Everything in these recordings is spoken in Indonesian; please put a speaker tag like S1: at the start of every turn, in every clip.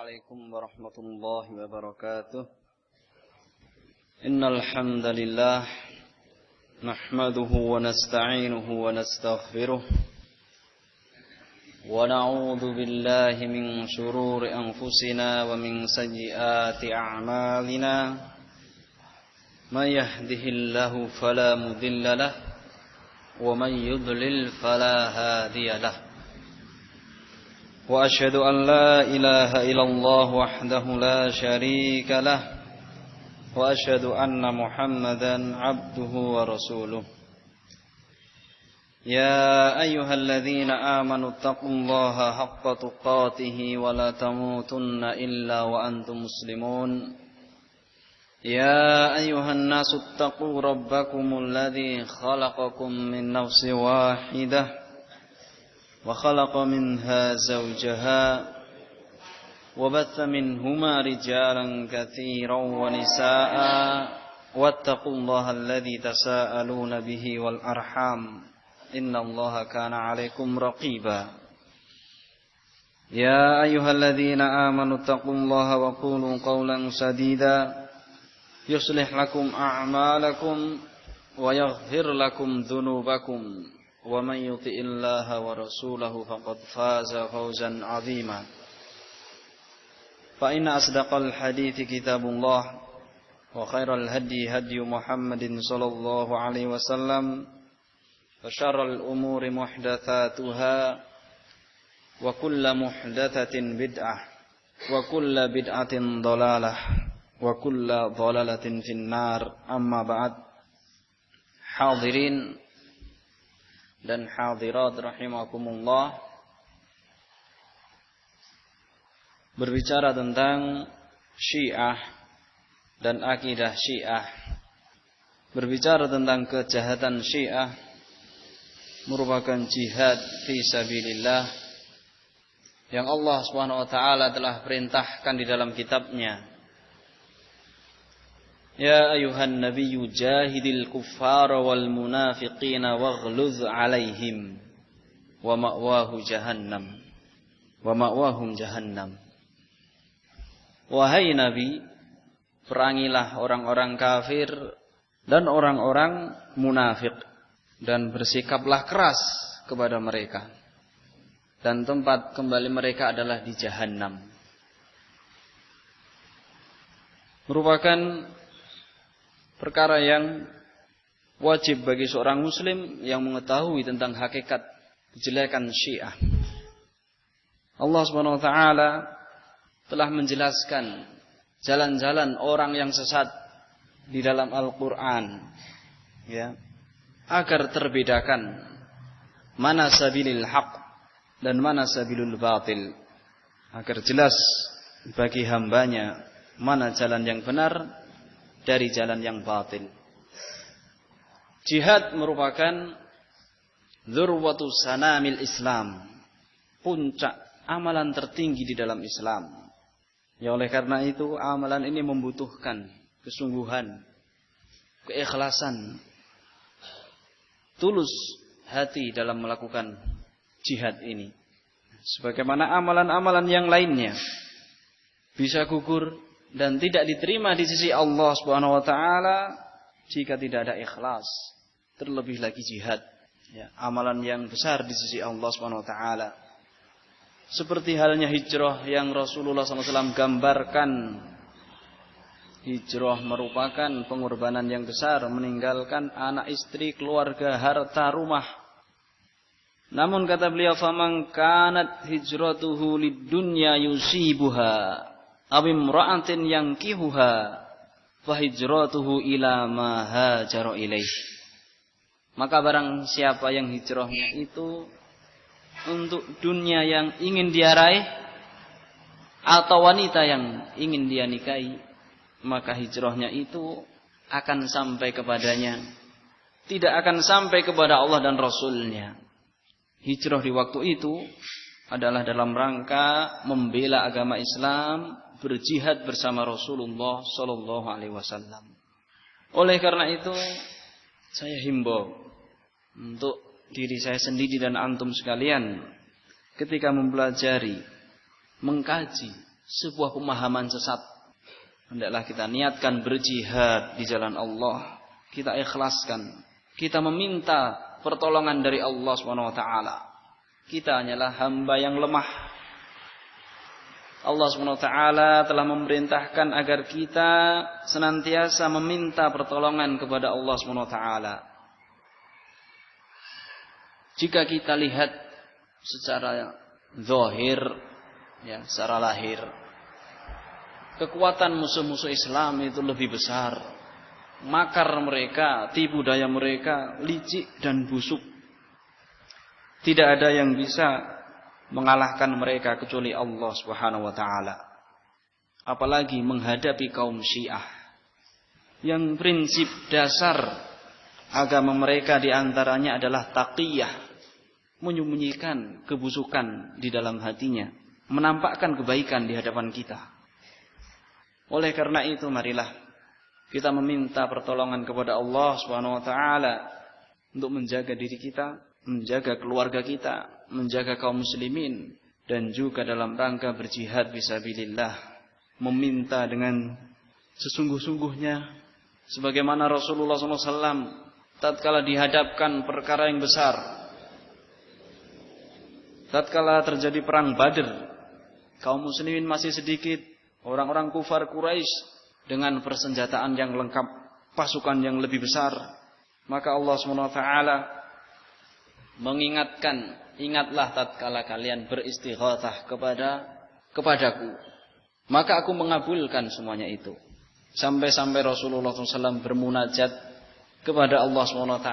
S1: عليكم ورحمة الله وبركاته. إن الحمد لله نحمده ونستعينه ونستغفره ونعوذ بالله من شرور أنفسنا ومن سيئات أعمالنا. من يهده الله فلا مضل له ومن يضلل فلا هادي له. وأشهد أن لا إله إلا الله وحده لا شريك له وأشهد أن محمدا عبده ورسوله. يا أيها الذين آمنوا اتقوا الله حق تقاته ولا تموتن إلا وأنتم مسلمون. يا أيها الناس اتقوا ربكم الذي خلقكم من نفس واحدة وخلق منها زوجها وبث منهما رجالا كثيرا ونساء واتقوا الله الذي تساءلون به والأرحام إن الله كان عليكم رقيبا. يا أيها الذين آمنوا اتقوا الله وقولوا قولا سديدا يصلح لكم أعمالكم ويغفر لكم ذنوبكم ومن يطع الله ورسوله فقد فاز فوزا عظيما. فإن أصدق الحديث كتاب الله وخير الهدي هدي محمد صلى الله عليه وسلم وشر الأمور محدثاتها وكل محدثة بدعة وكل بدعة ضلالة وكل ضلالة في النار. أما بعد. Hadirin dan hadirat rahimakumullah, berbicara tentang Syiah dan akidah Syiah, berbicara tentang kejahatan Syiah merupakan jihad fi sabilillah yang Allah Subhanahu wa taala telah perintahkan di dalam kitabnya. Ya ayuhan nabiyyu jahidil kuffara wal munafiqina waghluz alaihim wa ma'wahum jahannam. Wahai Nabi, perangilah orang-orang kafir dan orang-orang munafik dan bersikaplah keras kepada mereka, dan tempat kembali mereka adalah di jahannam. Merupakan perkara yang wajib bagi seorang muslim yang mengetahui tentang hakikat kejelekan Syiah. Allah Subhanahu wa taala telah menjelaskan jalan-jalan orang yang sesat di dalam Al-Qur'an, ya, agar terbedakan mana sabilil haq dan mana sabilul batil, agar jelas bagi hambanya mana jalan yang benar dari jalan yang batil. Jihad merupakan dzurwatu sanamil Islam, puncak amalan tertinggi di dalam Islam. Ya, oleh karena itu amalan ini membutuhkan kesungguhan, keikhlasan, tulus hati dalam melakukan jihad ini. Sebagaimana amalan-amalan yang lainnya bisa gugur dan tidak diterima di sisi Allah Subhanahu wa taala jika tidak ada ikhlas, terlebih lagi jihad, ya, amalan yang besar di sisi Allah Subhanahu wa taala. Seperti halnya hijrah yang Rasulullah SAW gambarkan. Hijrah merupakan pengorbanan yang besar, meninggalkan anak istri, keluarga, harta, rumah. Namun kata beliau, faman kanat hijratuhu lidunya yusibuha aw imra'atin yankihuha fa hijratuhu ila ma hajara ilaih. Maka barang siapa yang hijrahnya itu untuk dunia yang ingin dia raih atau wanita yang ingin dia nikahi, maka hijrahnya itu akan sampai kepadanya, tidak akan sampai kepada Allah dan Rasulnya. Hijrah di waktu itu adalah dalam rangka membela agama Islam, berjihad bersama Rasulullah sallallahu alaihi wasallam. Oleh karena itu, saya himbau untuk diri saya sendiri dan antum sekalian ketika mempelajari, mengkaji sebuah pemahaman sesat. Hendaklah kita niatkan berjihad di jalan Allah. Kita ikhlaskan. Kita meminta pertolongan dari Allah SWT. Kita hanyalah hamba yang lemah. Allah SWT telah memerintahkan agar kita senantiasa meminta pertolongan kepada Allah SWT. Jika kita lihat secara zahir, ya, secara lahir, kekuatan musuh-musuh Islam itu lebih besar. Makar mereka, tipu daya mereka licik dan busuk. Tidak ada yang bisa mengalahkan mereka kecuali Allah Subhanahu wa taala. Apalagi menghadapi kaum Syiah yang prinsip dasar agama mereka diantaranya adalah taqiyah, menyembunyikan kebusukan di dalam hatinya, menampakkan kebaikan di hadapan kita. Oleh karena itu, marilah kita meminta pertolongan kepada Allah Subhanahu wa taala untuk menjaga diri kita, menjaga keluarga kita, menjaga kaum muslimin, dan juga dalam rangka berjihad fisabilillah, meminta dengan sesungguh-sungguhnya sebagaimana Rasulullah SAW tatkala dihadapkan perkara yang besar, tatkala terjadi perang Badr, kaum muslimin masih sedikit, orang-orang kufar Quraisy dengan persenjataan yang lengkap, pasukan yang lebih besar, maka Allah SWT mengingatkan, ingatlah tatkala kalian beristighatsah kepadaku, maka aku mengabulkan semuanya itu. Sampai-sampai Rasulullah SAW bermunajat kepada Allah SWT,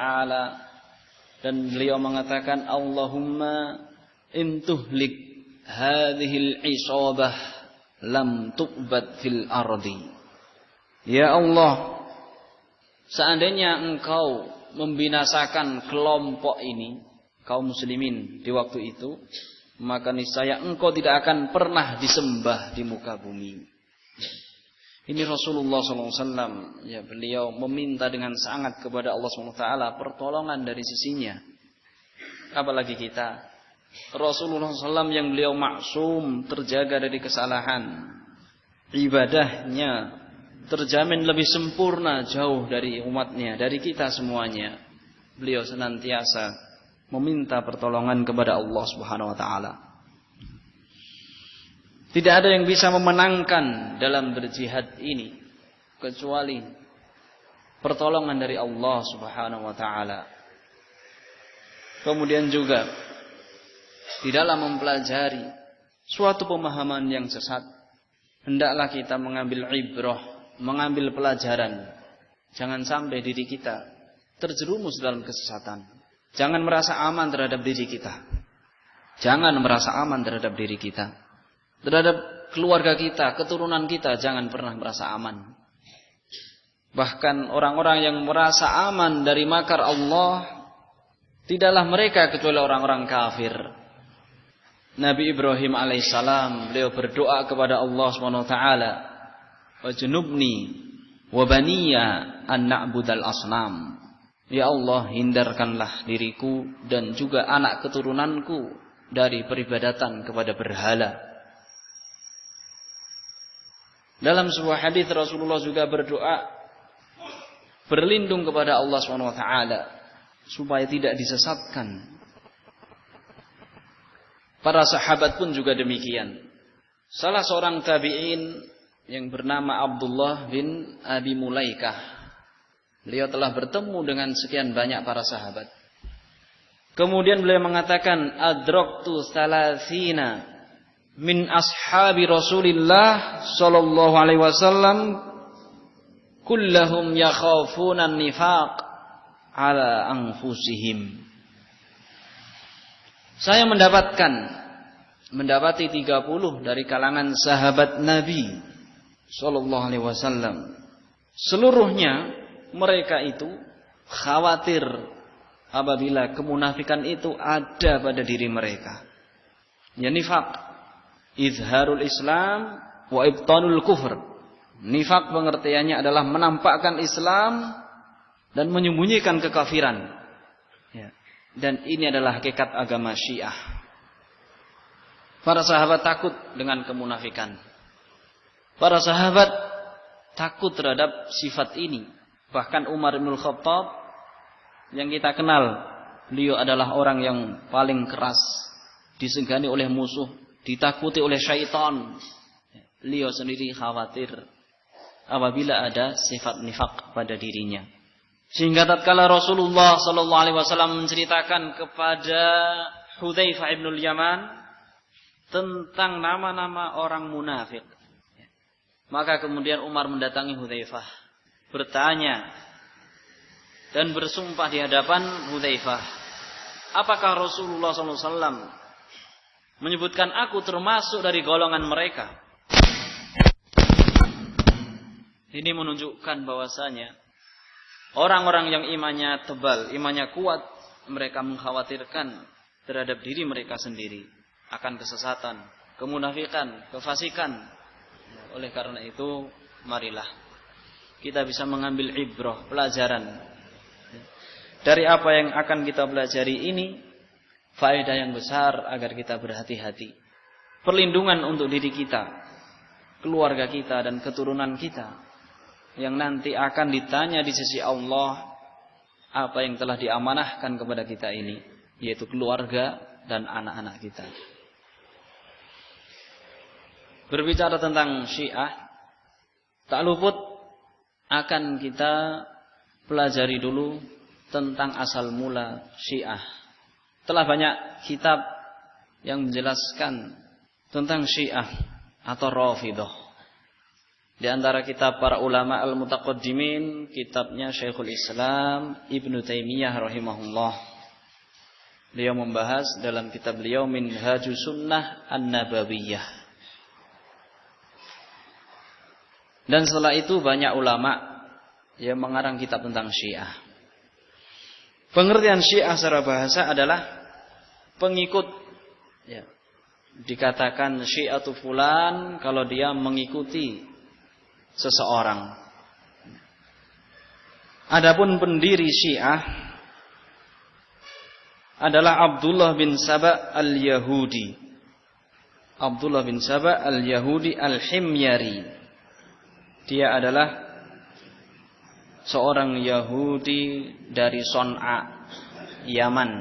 S1: dan beliau mengatakan, Allahumma intuhlik hadhil isabah lam tuqbad fil ardi. Ya Allah, seandainya engkau membinasakan kelompok ini, kaum muslimin di waktu itu, maka niscaya engkau tidak akan pernah disembah di muka bumi. Ini Rasulullah SAW, ya, beliau meminta dengan sangat kepada Allah SWT pertolongan dari sisinya. Apalagi kita, Rasulullah SAW yang beliau maksum, terjaga dari kesalahan, ibadahnya terjamin lebih sempurna jauh dari umatnya, dari kita semuanya. Beliau senantiasa meminta pertolongan kepada Allah Subhanahu wa taala. Tidak ada yang bisa memenangkan dalam berjihad ini kecuali pertolongan dari Allah Subhanahu wa taala. Kemudian juga di dalam mempelajari suatu pemahaman yang sesat, hendaklah kita mengambil ibrah, mengambil pelajaran. Jangan sampai diri kita terjerumus dalam kesesatan. Jangan merasa aman terhadap diri kita. Jangan merasa aman terhadap diri kita. Terhadap keluarga kita, keturunan kita, jangan pernah merasa aman. Bahkan orang-orang yang merasa aman dari makar Allah, tidaklah mereka kecuali orang-orang kafir. Nabi Ibrahim alaihissalam, beliau berdoa kepada Allah SWT, wajnubni wabaniya an na'budal asnam. Ya Allah, hindarkanlah diriku dan juga anak keturunanku dari peribadatan kepada berhala. Dalam sebuah hadis Rasulullah juga berdoa berlindung kepada Allah SWT supaya tidak disesatkan. Para sahabat pun juga demikian. Salah seorang tabi'in yang bernama Abdullah bin Abi Mulaikah, beliau telah bertemu dengan sekian banyak para sahabat. Kemudian beliau mengatakan, adraktu salasina min ashabi Rasulillah sallallahu alaihi wasallam kullahum yakhafuna an-nifaq ala anfusihim. Saya mendapati 30 dari kalangan sahabat Nabi sallallahu alaihi wasallam. Seluruhnya mereka itu khawatir apabila kemunafikan itu ada pada diri mereka. Ya, nifaq, izharul Islam wa ibtanul kufr. Nifaq pengertiannya adalah menampakkan Islam dan menyembunyikan kekafiran. Ya. Dan ini adalah hakikat agama Syiah. Para sahabat takut dengan kemunafikan. Para sahabat takut terhadap sifat ini. Bahkan Umar bin Khattab yang kita kenal, beliau adalah orang yang paling keras, disegani oleh musuh, ditakuti oleh syaitan. Beliau sendiri khawatir apabila ada sifat nifaq pada dirinya. Sehingga tatkala Rasulullah sallallahu alaihi wasallam menceritakan kepada Hudzaifah bin Yaman tentang nama-nama orang munafik, maka kemudian Umar mendatangi Hudzaifah, bertanya dan bersumpah di hadapan Hudzaifah, apakah Rasulullah sallallahu alaihi wasallam menyebutkan aku termasuk dari golongan mereka? Ini menunjukkan bahwasanya orang-orang yang imannya tebal, imannya kuat, mereka mengkhawatirkan terhadap diri mereka sendiri akan kesesatan, kemunafikan, kefasikan. Oleh karena itu, marilah kita bisa mengambil ibrah, pelajaran dari apa yang akan kita pelajari ini, faedah yang besar agar kita berhati-hati. Perlindungan untuk diri kita, keluarga kita dan keturunan kita yang nanti akan ditanya di sisi Allah apa yang telah diamanahkan kepada kita ini, yaitu keluarga dan anak-anak kita. Berbicara tentang Syiah, tak luput akan kita pelajari dulu tentang asal mula Syiah. Telah banyak kitab yang menjelaskan tentang Syiah atau Rafidhah. Di antara kitab para ulama al-mutaqaddimin, kitabnya Syekhul Islam Ibnu Taimiyah rahimahullah. Beliau membahas dalam kitab beliau Minhajus Sunnah An-Nabawiyah. Dan setelah itu banyak ulama yang mengarang kitab tentang Syiah. Pengertian Syiah secara bahasa adalah pengikut, ya. Dikatakan Syiatu fulan kalau dia mengikuti seseorang. Adapun pendiri Syiah adalah Abdullah bin Saba al-Yahudi. Abdullah bin Saba al-Yahudi al-Himyari. Dia adalah seorang Yahudi dari Son'a, Yaman.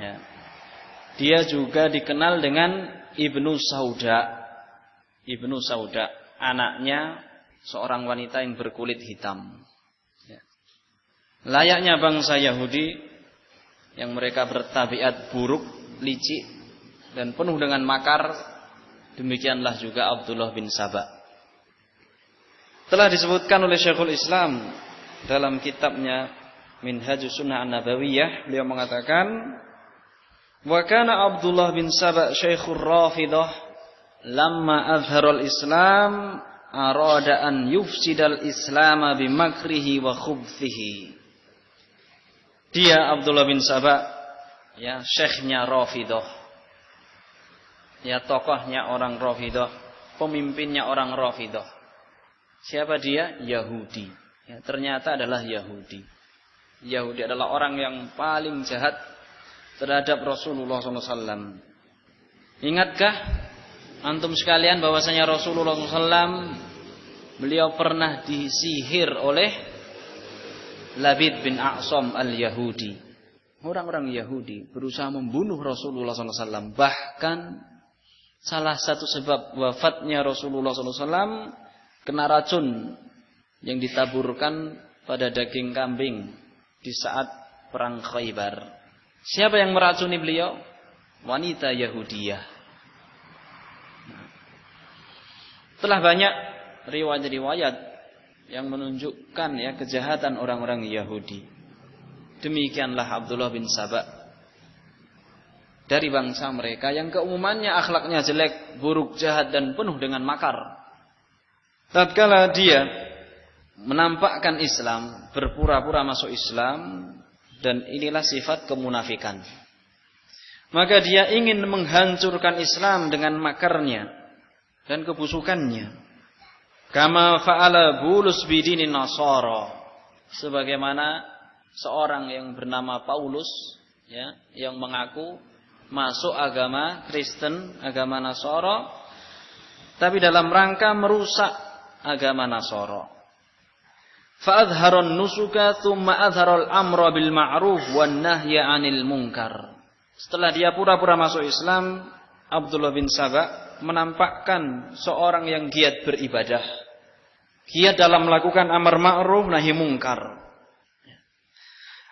S1: Ya. Dia juga dikenal dengan Ibnu Sauda. Ibnu Sauda, anaknya seorang wanita yang berkulit hitam. Ya. Layaknya bangsa Yahudi yang mereka bertabiat buruk, licik dan penuh dengan makar, demikianlah juga Abdullah bin Saba. Telah disebutkan oleh Syekhul Islam dalam kitabnya Minhajus Sunnah An-Nabawiyah, beliau mengatakan, wa kana Abdullah bin Saba Syekhur Rafidhah lamma azharul Islam arada an yufsidal Islam bimakrihi wa khubthihi. Dia Abdullah bin Saba, ya, syekhnya Rafidhah, ya, tokohnya orang Rafidhah, pemimpinnya orang Rafidhah. Siapa dia? Yahudi. Ya, ternyata adalah Yahudi. Yahudi adalah orang yang paling jahat terhadap Rasulullah SAW. Ingatkah antum sekalian bahwasanya Rasulullah SAW beliau pernah disihir oleh Labid bin A'sam al-Yahudi. Orang-orang Yahudi berusaha membunuh Rasulullah SAW. Bahkan salah satu sebab wafatnya Rasulullah SAW kena racun yang ditaburkan pada daging kambing di saat perang Khaybar. Siapa yang meracuni beliau? Wanita Yahudiyah. Telah banyak riwayat-riwayat yang menunjukkan, ya, kejahatan orang-orang Yahudi. Demikianlah Abdullah bin Saba dari bangsa mereka yang keumumannya akhlaknya jelek, buruk, jahat dan penuh dengan makar. Tatkala dia menampakkan Islam, berpura-pura masuk Islam, dan inilah sifat kemunafikan, maka dia ingin menghancurkan Islam dengan makarnya dan kebusukannya. Kama fa'ala Bulus bidinin Nasara, sebagaimana seorang yang bernama Paulus, ya, yang mengaku masuk agama Kristen, agama Nasara, tapi dalam rangka merusak agama Nasara. Fa'adharon nusuka thumma adharol amra bil ma'ruf wan nahya 'anil munkar. Setelah dia pura-pura masuk Islam, Abdullah bin Saba menampakkan seorang yang giat beribadah, giat dalam melakukan amar ma'ruf nahi munkar.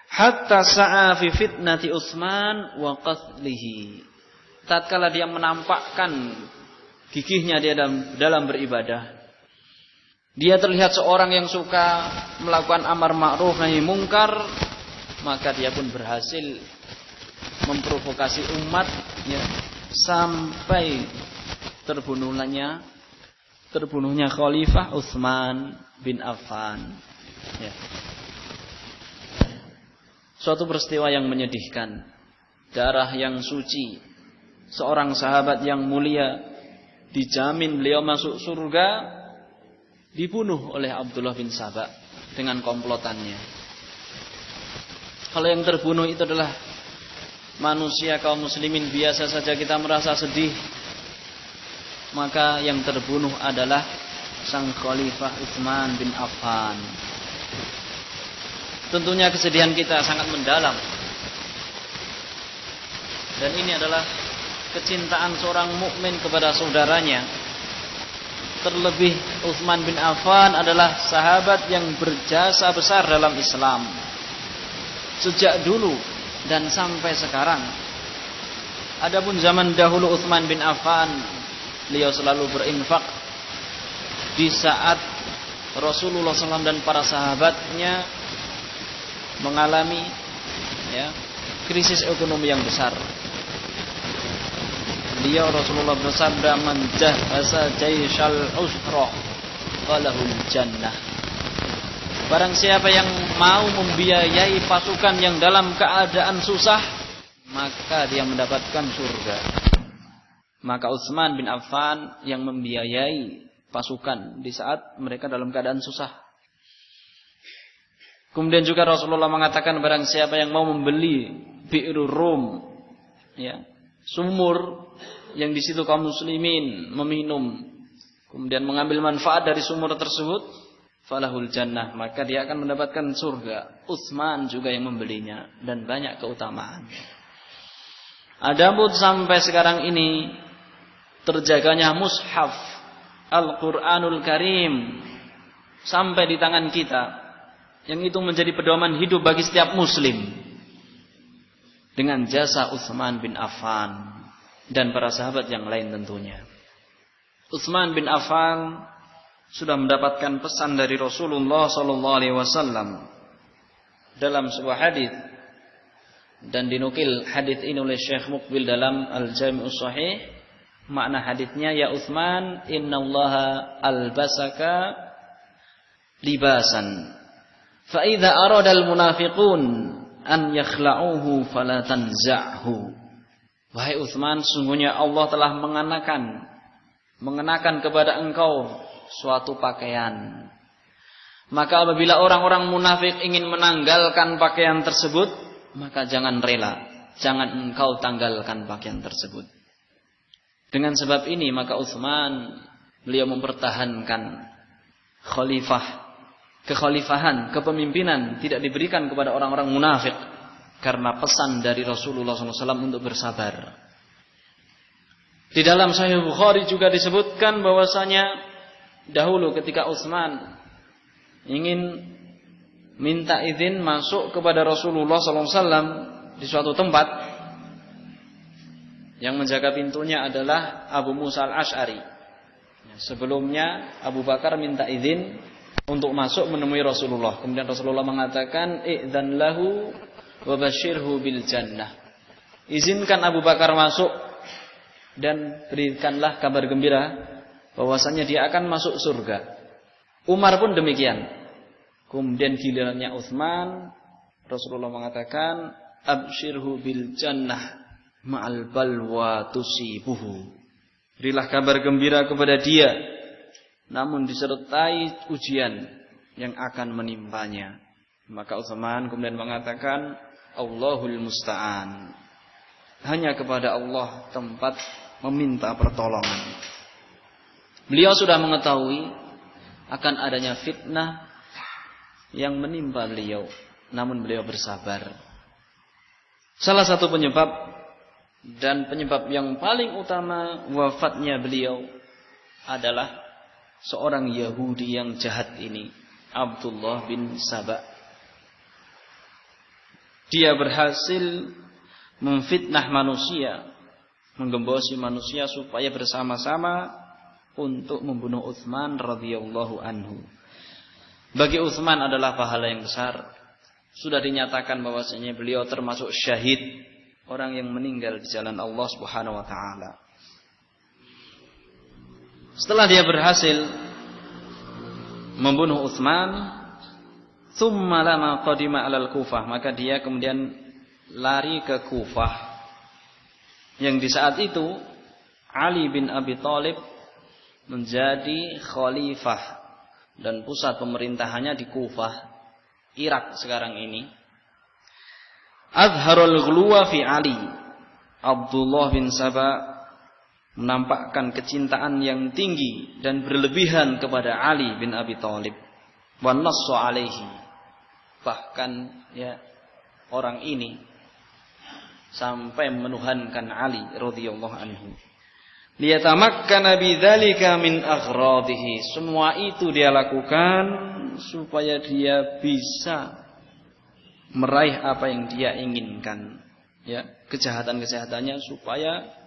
S1: Hatta sa'a fi fitnati Utsman wa qatlihi. Tatkala dia menampakkan gigihnya dia dalam beribadah, dia terlihat seorang yang suka melakukan amar ma'ruf nahi munkar, maka dia pun berhasil memprovokasi umat ya, sampai terbunuhnya Khalifah Utsman bin Affan ya. Suatu peristiwa yang menyedihkan, darah yang suci, seorang sahabat yang mulia, dijamin beliau masuk surga, dibunuh oleh Abdullah bin Saba dengan komplotannya. Kalau yang terbunuh itu adalah manusia kaum muslimin biasa saja, kita merasa sedih, maka yang terbunuh adalah sang Khalifah Utsman bin Affan. Tentunya kesedihan kita sangat mendalam. Dan ini adalah kecintaan seorang mukmin kepada saudaranya. Terlebih Utsman bin Affan adalah sahabat yang berjasa besar dalam Islam sejak dulu dan sampai sekarang. Adapun zaman dahulu Utsman bin Affan, beliau selalu berinfak di saat Rasulullah SAW dan para sahabatnya mengalami ya, krisis ekonomi yang besar. Beliau Rasulullah bersabda, "Man jahasa jaisyal usra falahul jannah." Barang siapa yang mau membiayai pasukan yang dalam keadaan susah, maka dia mendapatkan surga. Maka Utsman bin Affan yang membiayai pasukan di saat mereka dalam keadaan susah. Kemudian juga Rasulullah mengatakan, barang siapa yang mau membeli bi'rur rum ya, sumur yang di situ kaum muslimin meminum, kemudian mengambil manfaat dari sumur tersebut, falahul jannah, maka dia akan mendapatkan surga. Utsman juga yang membelinya dan banyak keutamaan. Adapun sampai sekarang ini terjaganya mushaf Al-Qur'anul Karim sampai di tangan kita, yang itu menjadi pedoman hidup bagi setiap muslim, dengan jasa Utsman bin Affan dan para sahabat yang lain tentunya. Utsman bin Affan sudah mendapatkan pesan dari Rasulullah SAW dalam sebuah hadis, dan dinukil hadis ini oleh Syekh Muqbil dalam Al-Jami'us Shahih. Makna hadisnya, ya Utsman, innallaha albasaka libasan fa idza arada al-munafiqun an yakhla'uhu fala tanza'hu. Wahai Utsman, sungguhnya Allah telah mengenakan kepada engkau suatu pakaian. Maka apabila orang-orang munafik ingin menanggalkan pakaian tersebut, maka jangan rela, jangan engkau tanggalkan pakaian tersebut. Dengan sebab ini maka Utsman, beliau mempertahankan kekhalifahan, kepemimpinan tidak diberikan kepada orang-orang munafik karena pesan dari Rasulullah SAW untuk bersabar. Di dalam Sahih Bukhari juga disebutkan bahwasanya dahulu ketika Utsman ingin minta izin masuk kepada Rasulullah SAW di suatu tempat, yang menjaga pintunya adalah Abu Musa al-Asy'ari. Sebelumnya Abu Bakar minta izin untuk masuk menemui Rasulullah. Kemudian Rasulullah mengatakan, "Idzan lahu wa basyirhu bil jannah." Izinkan Abu Bakar masuk dan berikanlah kabar gembira bahwasanya dia akan masuk surga. Umar pun demikian. Kemudian gilirannya Utsman, Rasulullah mengatakan, "Absyirhu bil jannah ma'al balwa tusibuhu." Berilah kabar gembira kepada dia, namun disertai ujian yang akan menimpanya. Maka Utsman kemudian mengatakan, Allahul musta'an. Hanya kepada Allah tempat meminta pertolongan. Beliau sudah mengetahui akan adanya fitnah yang menimpa beliau, namun beliau bersabar. Salah satu penyebab dan penyebab yang paling utama wafatnya beliau adalah seorang Yahudi yang jahat ini, Abdullah bin Saba. Dia berhasil memfitnah manusia, menggembosi manusia supaya bersama-sama untuk membunuh Utsman radhiyallahu anhu. Bagi Utsman adalah pahala yang besar. Sudah dinyatakan bahwasanya beliau termasuk syahid, orang yang meninggal di jalan Allah Subhanahu wa taala. Setelah dia berhasil membunuh Utsman, tsumma lama qadima alal Kufah, maka dia kemudian lari ke Kufah. Yang di saat itu Ali bin Abi Thalib menjadi khalifah dan pusat pemerintahannya di Kufah, Irak sekarang ini. Azharul ghuluwa fi Ali. Abdullah bin Saba menampakkan kecintaan yang tinggi dan berlebihan kepada Ali bin Abi Thalib. Wa nassu alaihi. Bahkan ya, orang ini sampai menuhankan Ali radhiyallahu anhu. Liyatamakkana bidzalika min aghradihi. Semua itu dia lakukan supaya dia bisa meraih apa yang dia inginkan. Ya, kejahatan-kejahatannya supaya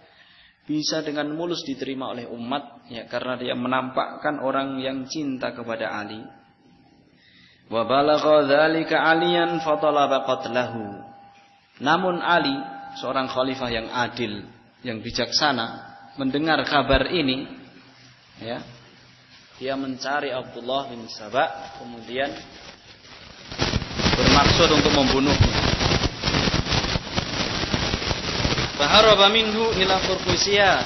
S1: bisa dengan mulus diterima oleh umat, ya, karena dia menampakkan orang yang cinta kepada Ali. Wa balagha dzalika aliyan fatalaba qatlahu. Namun Ali, seorang khalifah yang adil, yang bijaksana, mendengar kabar ini, ya, dia mencari Abdullah bin Saba, kemudian bermaksud untuk membunuhnya. Faharaba minhu ila Qurqusiyah.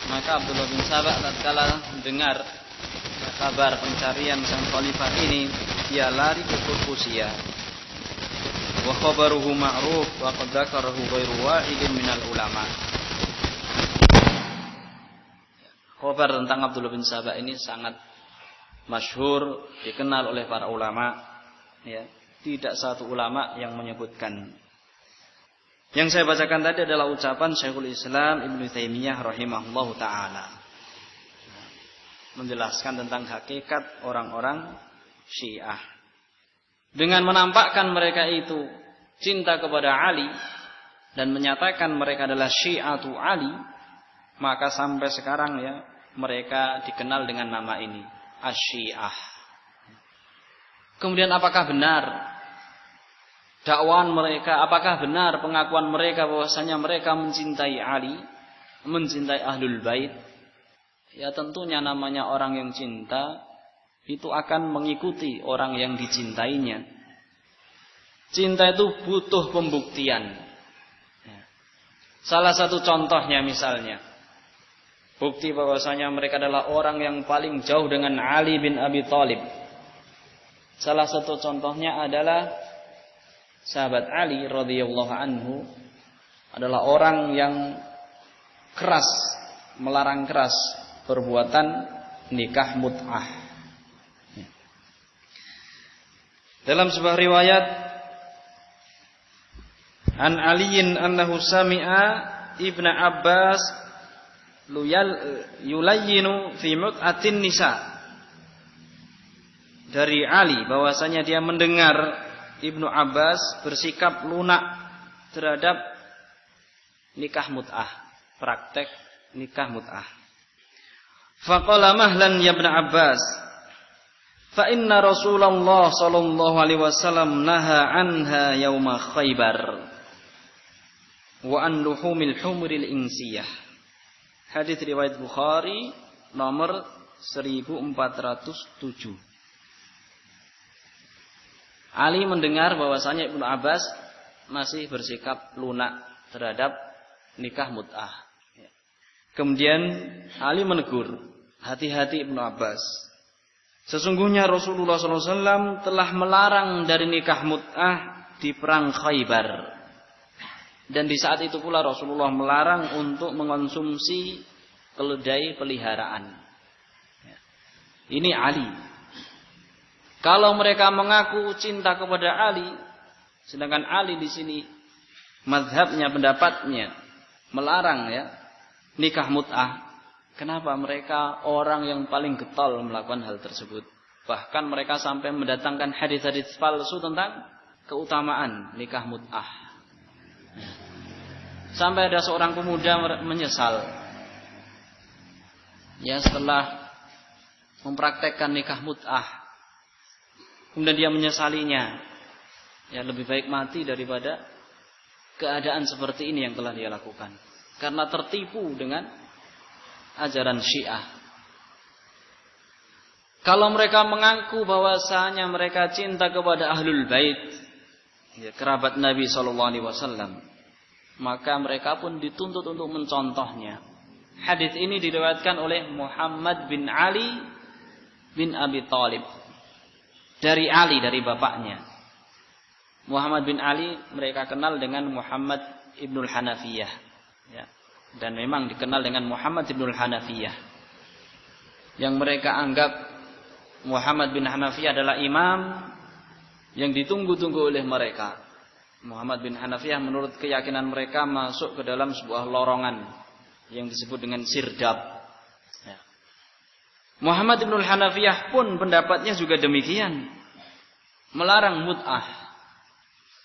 S1: Maka Abdullah bin Saba tatkala mendengar kabar pencarian sang khalifah ini, dia lari ke Qurqusiyah. Wa khabaruhu ma'ruf wa qad dzakarahu ghairu wahidin minal ulama. Kabar tentang Abdullah bin Saba ini sangat masyhur, dikenal oleh para ulama, ya. Tidak satu ulama yang menyebutkan. Yang saya bacakan tadi adalah ucapan Syekhul Islam Ibnu Taimiyah rahimahullahu taala, menjelaskan tentang hakikat orang-orang Syiah. Dengan menampakkan mereka itu cinta kepada Ali dan menyatakan mereka adalah Syiatu Ali, maka sampai sekarang ya mereka dikenal dengan nama ini, Asy-Syiah. Kemudian apakah benar dakwaan mereka, apakah benar pengakuan mereka bahwasanya mereka mencintai Ali, mencintai Ahlul Bait? Ya tentunya namanya orang yang cinta itu akan mengikuti orang yang dicintainya. Cinta itu butuh pembuktian. Salah satu contohnya misalnya, bukti bahwasanya mereka adalah orang yang paling jauh dengan Ali bin Abi Thalib. Salah satu contohnya adalah sahabat Ali radhiyallahu anhu adalah orang yang keras, melarang keras perbuatan nikah mut'ah. Dalam sebuah riwayat an Aliin annahu sami'a Ibnu Abbas yulayyinu fi mut'atin nisa. Dari Ali bahwasanya dia mendengar Ibnu Abbas bersikap lunak terhadap nikah mut'ah, praktek nikah mut'ah. Faqala mahlan ya Ibnu Abbas, fa inna Rasulullah sallallahu alaihi wasallam naha anha yauma Khaibar wa an luhumil humril insiyah. Hadis riwayat Bukhari nomor 1407. Ali mendengar bahwasanya Ibnu Abbas masih bersikap lunak terhadap nikah mut'ah. Kemudian Ali menegur, hati-hati Ibnu Abbas. Sesungguhnya Rasulullah SAW telah melarang dari nikah mut'ah di perang Khaibar. Dan di saat itu pula Rasulullah melarang untuk mengonsumsi keledai peliharaan. Ini Ali. Kalau mereka mengaku cinta kepada Ali, sedangkan Ali di sini mazhabnya, pendapatnya melarang ya nikah mut'ah. Kenapa mereka orang yang paling getol melakukan hal tersebut? Bahkan mereka sampai mendatangkan hadis-hadis palsu tentang keutamaan nikah mut'ah. Sampai ada seorang pemuda menyesal. Ya, setelah mempraktekkan nikah mut'ah, kemudian dia menyesalinya. Ya, lebih baik mati daripada keadaan seperti ini yang telah dia lakukan. Karena tertipu dengan ajaran Syiah. Kalau mereka mengaku bahwasanya mereka cinta kepada Ahlul Bait, ya, kerabat Nabi SAW, maka mereka pun dituntut untuk mencontohnya. Hadis ini diriwayatkan oleh Muhammad bin Ali bin Abi Thalib. Dari Ali, dari bapaknya. Muhammad bin Ali mereka kenal dengan Muhammad Ibnul Hanafiyah. Ya. Dan memang dikenal dengan Muhammad Ibnul Hanafiyah. Yang mereka anggap Muhammad bin Hanafiyah adalah imam yang ditunggu-tunggu oleh mereka. Muhammad bin Hanafiyah menurut keyakinan mereka masuk ke dalam sebuah lorongan yang disebut dengan sirdab. Ya. Muhammad Ibnul Hanafiyah pun pendapatnya juga demikian. Melarang mut'ah.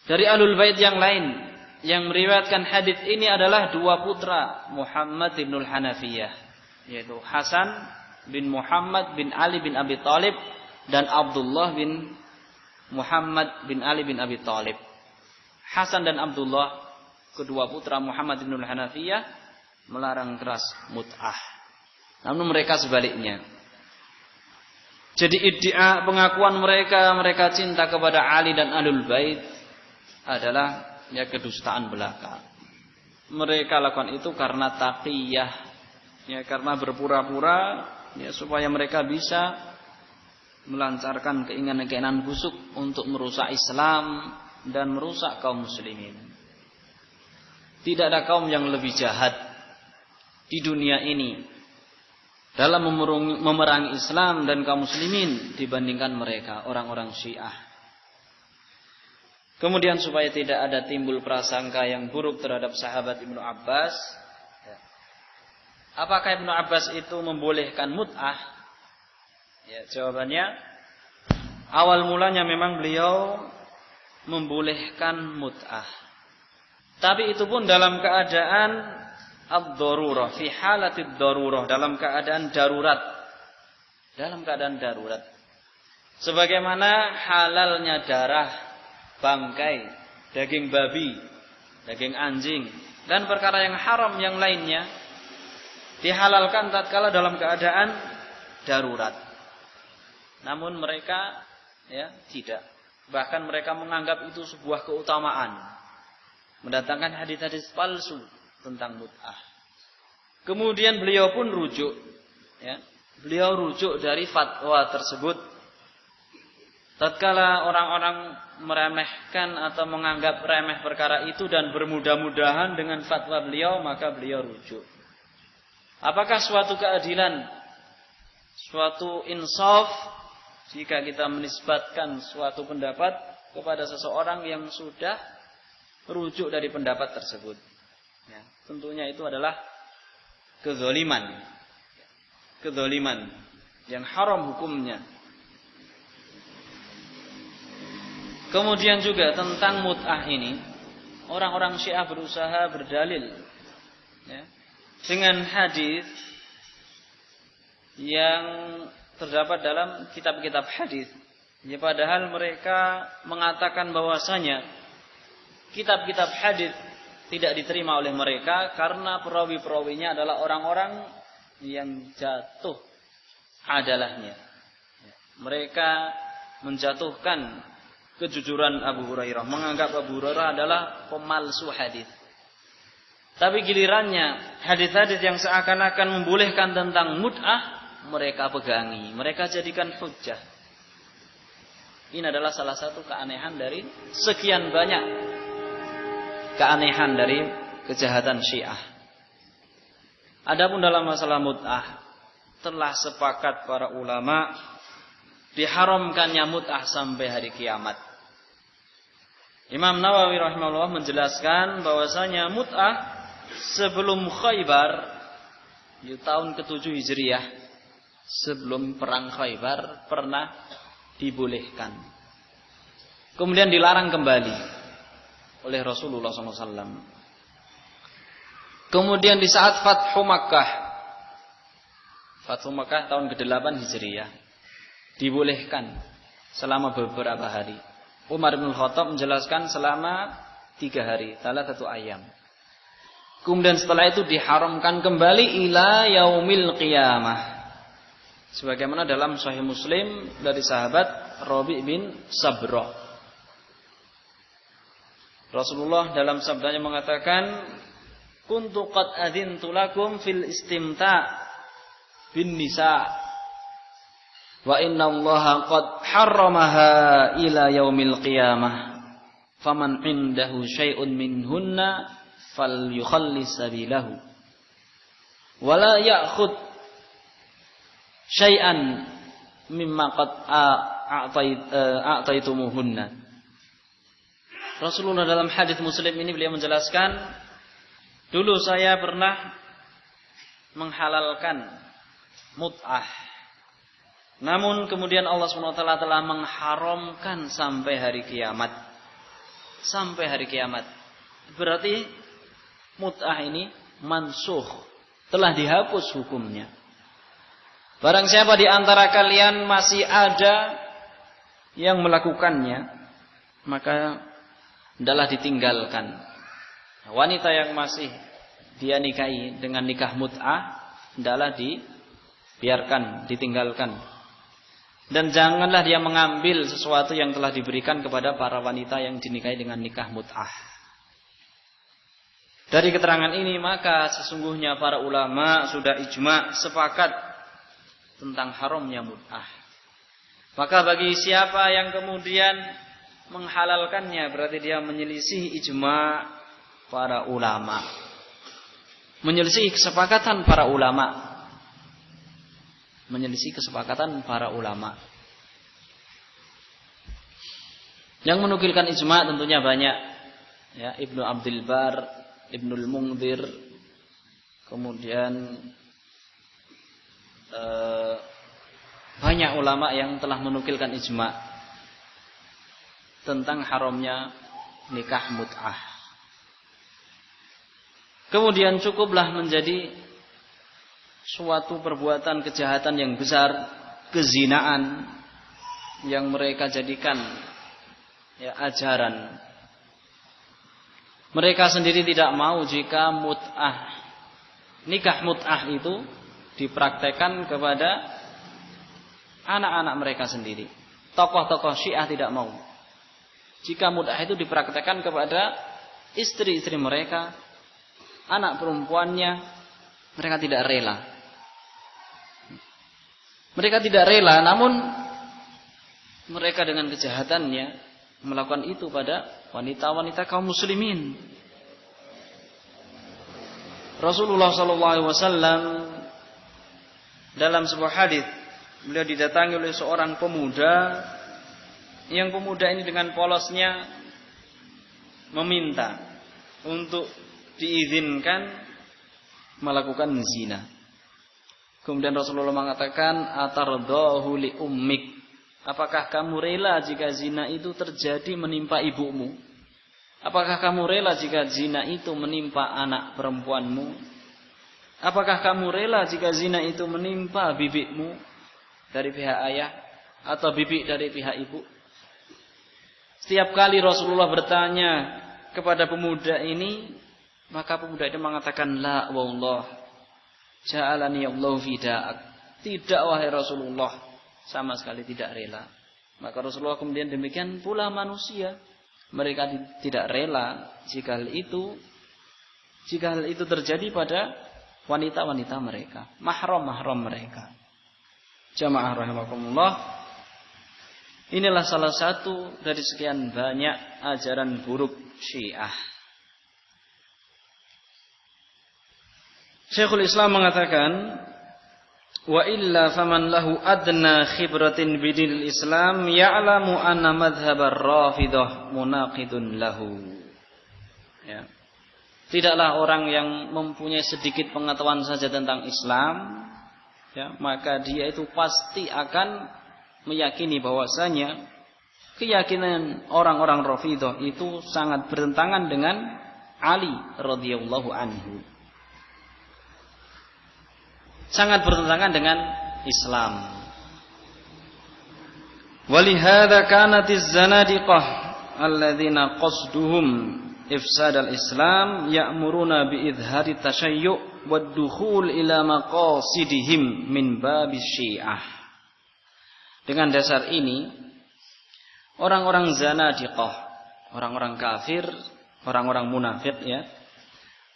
S1: Dari Ahlul Bait yang lain yang meriwayatkan hadis ini adalah dua putra Muhammad Ibnul Hanafiyah, yaitu Hasan bin Muhammad bin Ali bin Abi Thalib dan Abdullah bin Muhammad bin Ali bin Abi Thalib. Hasan dan Abdullah, kedua putra Muhammad Ibnul Hanafiyah, melarang keras mut'ah. Namun mereka sebaliknya. Jadi iddia pengakuan mereka cinta kepada Ali dan Ahlul Bait adalah ya kedustaan belaka. Mereka lakukan itu karena taqiyah, ya karena berpura-pura ya supaya mereka bisa melancarkan keinginan-keinginan busuk untuk merusak Islam dan merusak kaum muslimin. Tidak ada kaum yang lebih jahat di dunia ini dalam memerangi Islam dan kaum muslimin dibandingkan mereka, orang-orang Syiah. Kemudian supaya tidak ada timbul prasangka yang buruk terhadap sahabat Ibnu Abbas, apakah Ibnu Abbas itu membolehkan mut'ah? Ya, jawabannya awal mulanya memang beliau membolehkan mut'ah. Tapi itu pun dalam keadaan ad-darurah, fi halatid darurah, dalam keadaan darurat. Dalam keadaan darurat. Sebagaimana halalnya darah, bangkai, daging babi, daging anjing, dan perkara yang haram yang lainnya dihalalkan tatkala dalam keadaan darurat. Namun mereka ya tidak. Bahkan mereka menganggap itu sebuah keutamaan. Mendatangkan hadis-hadis palsu tentang mut'ah. Kemudian beliau pun rujuk, ya. Beliau rujuk dari fatwa tersebut. Tatkala orang-orang meremehkan atau menganggap remeh perkara itu dan bermudah-mudahan dengan fatwa beliau, maka beliau rujuk. Apakah suatu keadilan, suatu insaf jika kita menisbatkan suatu pendapat kepada seseorang yang sudah rujuk dari pendapat tersebut? Ya, tentunya itu adalah kezaliman. Kezaliman yang haram hukumnya. Kemudian juga tentang mut'ah ini, orang-orang Syiah berusaha berdalil ya, dengan hadis yang terdapat dalam kitab-kitab hadis. Ya, padahal mereka mengatakan bahwasanya kitab-kitab hadis tidak diterima oleh mereka karena perawi-perawinya adalah orang-orang yang jatuh adalahnya. Ya, mereka menjatuhkan kejujuran Abu Hurairah, menganggap Abu Hurairah adalah pemalsu hadis. Tapi gilirannya hadis-hadis yang seakan-akan membolehkan tentang mut'ah mereka pegangi, mereka jadikan hujjah. Ini adalah salah satu keanehan dari sekian banyak keanehan dari kejahatan Syiah. Adapun dalam masalah mut'ah, telah sepakat para ulama diharamkannya mut'ah sampai hari kiamat. Imam Nawawi rahimahullah menjelaskan bahwasanya mut'ah sebelum Khaybar, di tahun ke-7 Hijriah, sebelum perang Khaybar pernah dibolehkan. Kemudian dilarang kembali oleh Rasulullah SAW. Kemudian di saat Fathu Makkah tahun ke-8 Hijriah, dibolehkan selama beberapa hari. Umar bin Khattab menjelaskan selama 3 hari, salatatu ayyam. Kemudian setelah itu diharamkan kembali ila yaumil qiyamah. Sebagaimana dalam Sahih Muslim dari sahabat Rabi' bin Sabrah. Rasulullah dalam sabdanya mengatakan, kuntu qad adzintu lakum fil istimta' bin nisa' wa inna Allaha qad harramaha ila yaumil qiyamah faman indahu syai'un minhunna falyukhallis sabilahu wa la ya'khud syai'an mimma qad a'taitumuhunna. Rasulullah dalam hadis Muslim ini beliau menjelaskan, dulu saya pernah menghalalkan mut'ah. Namun kemudian Allah SWT telah mengharamkan sampai hari kiamat. Sampai hari kiamat. Berarti mut'ah ini mansukh, telah dihapus hukumnya. Barang siapa di antara kalian masih ada yang melakukannya, maka hendaklah ditinggalkan. Wanita yang masih dia nikahi dengan nikah mut'ah, hendaklah dibiarkan, ditinggalkan. Dan janganlah dia mengambil sesuatu yang telah diberikan kepada para wanita yang dinikahi dengan nikah mut'ah. Dari keterangan ini maka sesungguhnya para ulama sudah ijma' sepakat tentang haramnya mut'ah. Maka bagi siapa yang kemudian menghalalkannya, berarti dia menyelisih ijma' para ulama, menyelisih kesepakatan para ulama. Menyelisih kesepakatan para ulama. Yang menukilkan ijma' tentunya banyak, ya, Ibnu Abdul Bar, Ibnul Mungdir, kemudian banyak ulama yang telah menukilkan ijma' tentang haramnya nikah mut'ah. Kemudian cukuplah menjadi suatu perbuatan kejahatan yang besar, kezinaan yang mereka jadikan ya ajaran. Mereka sendiri tidak mau jika mut'ah, nikah mut'ah itu dipraktekkan kepada anak-anak mereka sendiri. Tokoh-tokoh Syiah tidak mau jika mut'ah itu dipraktekkan kepada istri-istri mereka, anak perempuannya. Mereka tidak rela. Mereka tidak rela, namun mereka dengan kejahatannya melakukan itu pada wanita-wanita kaum muslimin. Rasulullah SAW dalam sebuah hadis, beliau didatangi oleh seorang pemuda, yang pemuda ini dengan polosnya meminta untuk diizinkan melakukan zina. Kemudian Rasulullah mengatakan, atardahu li ummik, apakah kamu rela jika zina itu terjadi menimpa ibumu? Apakah kamu rela jika zina itu menimpa anak perempuanmu? Apakah kamu rela jika zina itu menimpa bibikmu dari pihak ayah atau bibik dari pihak ibu? Setiap kali Rasulullah bertanya kepada pemuda ini, maka pemuda itu mengatakan, la wallah, ja'alani Allahu fida'ak. Tidak wahai Rasulullah, sama sekali tidak rela. Maka Rasulullah kemudian demikian pula manusia, mereka tidak rela jika hal itu terjadi pada wanita-wanita mereka, mahram-mahram mereka. Jamaah rahimakumullah, inilah salah satu dari sekian banyak ajaran buruk Syiah. Syekhul Islam mengatakan, wa illa faman lahu adna khibratin bidinil Islam ya'lamu anna madhhabar Rafidah munaqidun lahu. Ya. Tidaklah orang yang mempunyai sedikit pengetahuan saja tentang Islam, ya, maka dia itu pasti akan meyakini bahwasanya keyakinan orang-orang Rafidah itu sangat bertentangan dengan Ali radhiyallahu anhu. Sangat bertentangan dengan Islam. Walihada kanatiz zanadiqah alladzina qasduhum ifsadal Islam ya'muruna biidhari tasyayyu' wad-dukhul ila maqasidihim min babis Syiah. Dengan dasar ini orang-orang zanadiqah, orang-orang kafir, orang-orang munafik, ya,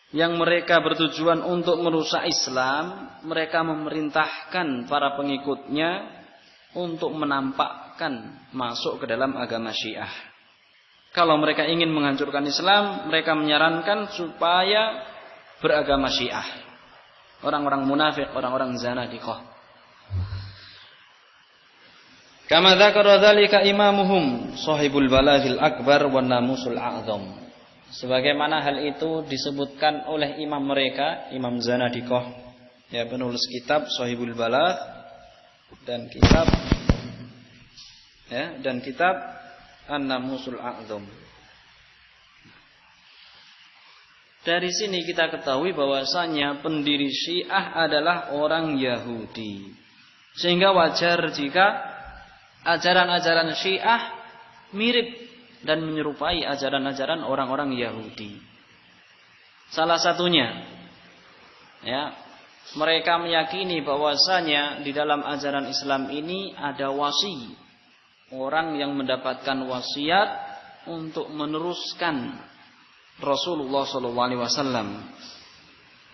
S1: yang mereka bertujuan untuk merusak Islam, mereka memerintahkan para pengikutnya untuk menampakkan masuk ke dalam agama Syiah. Kalau mereka ingin menghancurkan Islam, mereka menyarankan supaya beragama Syiah. Orang-orang munafik, orang-orang zanadiqah. Kama dzakara dzalika imamuhum Shahibul Balaghil Akbar wan Namusul A'zam. Sebagaimana hal itu disebutkan oleh imam mereka, Imam Zanadiqah, ya, penulis kitab Shahibul Balagh dan kitab An-Namusul A'zam. Dari sini kita ketahui bahwasanya pendiri Syiah adalah orang Yahudi. Sehingga wajar jika ajaran-ajaran Syiah mirip dan menyerupai ajaran-ajaran orang-orang Yahudi. Salah satunya, ya, mereka meyakini bahwasanya di dalam ajaran Islam ini ada wasi, orang yang mendapatkan wasiat untuk meneruskan Rasulullah SAW.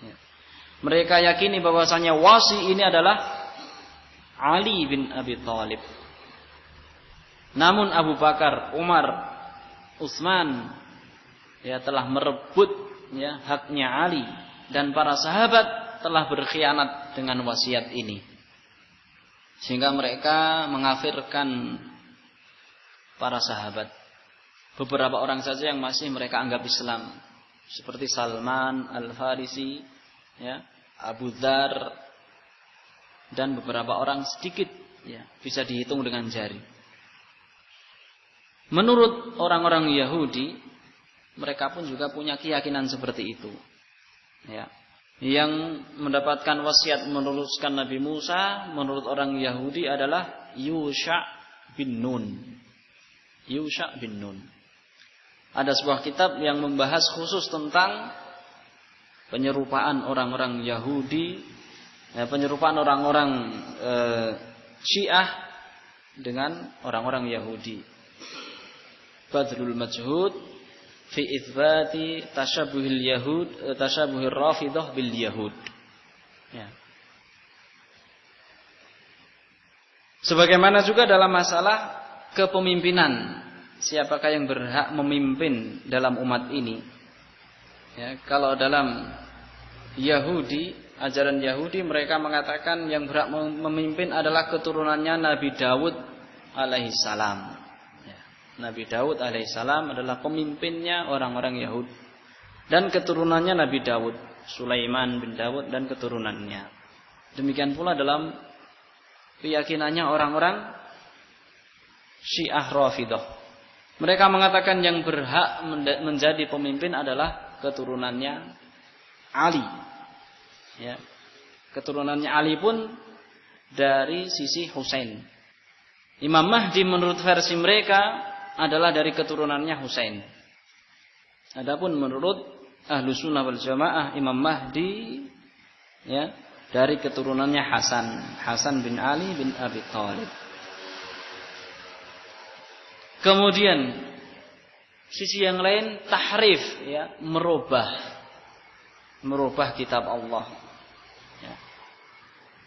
S1: Ya. Mereka yakini bahwasanya wasi ini adalah Ali bin Abi Thalib. Namun Abu Bakar, Umar, Utsman, ya, telah merebut, ya, haknya Ali, dan para sahabat telah berkhianat dengan wasiat ini, sehingga mereka mengafirkan para sahabat. Beberapa orang saja yang masih mereka anggap Islam, seperti Salman Al-Farisi, ya, Abu Dzar, dan beberapa orang sedikit, ya, bisa dihitung dengan jari. Menurut orang-orang Yahudi, mereka pun juga punya keyakinan seperti itu, ya. Yang mendapatkan wasiat meneruskan Nabi Musa menurut orang Yahudi adalah Yusha bin Nun. Yusha bin Nun. Ada sebuah kitab yang membahas khusus tentang penyerupaan orang-orang Yahudi, ya, penyerupaan orang-orang Syiah dengan orang-orang Yahudi. Badrul Majhud fi itsbati tasyabuhir Rafidah bil Yahud. Ya. Sebagaimana juga dalam masalah kepemimpinan, siapakah yang berhak memimpin dalam umat ini? Ya, kalau dalam Yahudi, ajaran Yahudi, mereka mengatakan yang berhak memimpin adalah keturunannya Nabi Daud alaihissalam. Nabi Daud alaihissalam adalah pemimpinnya orang-orang Yahudi, dan keturunannya Nabi Daud, Sulaiman bin Daud dan keturunannya. Demikian pula dalam keyakinannya orang-orang Syiah Rafidah. Mereka mengatakan yang berhak menjadi pemimpin adalah keturunannya Ali. Ya. Keturunannya Ali pun dari sisi Husain. Imam Mahdi menurut versi mereka adalah dari keturunannya Husain. Adapun menurut Ahlus Sunnah wal Jamaah, Imam Mahdi, ya, dari keturunannya Hasan bin Ali bin Abi Thalib. Kemudian sisi yang lain tahrif, ya, merubah kitab Allah. Ya.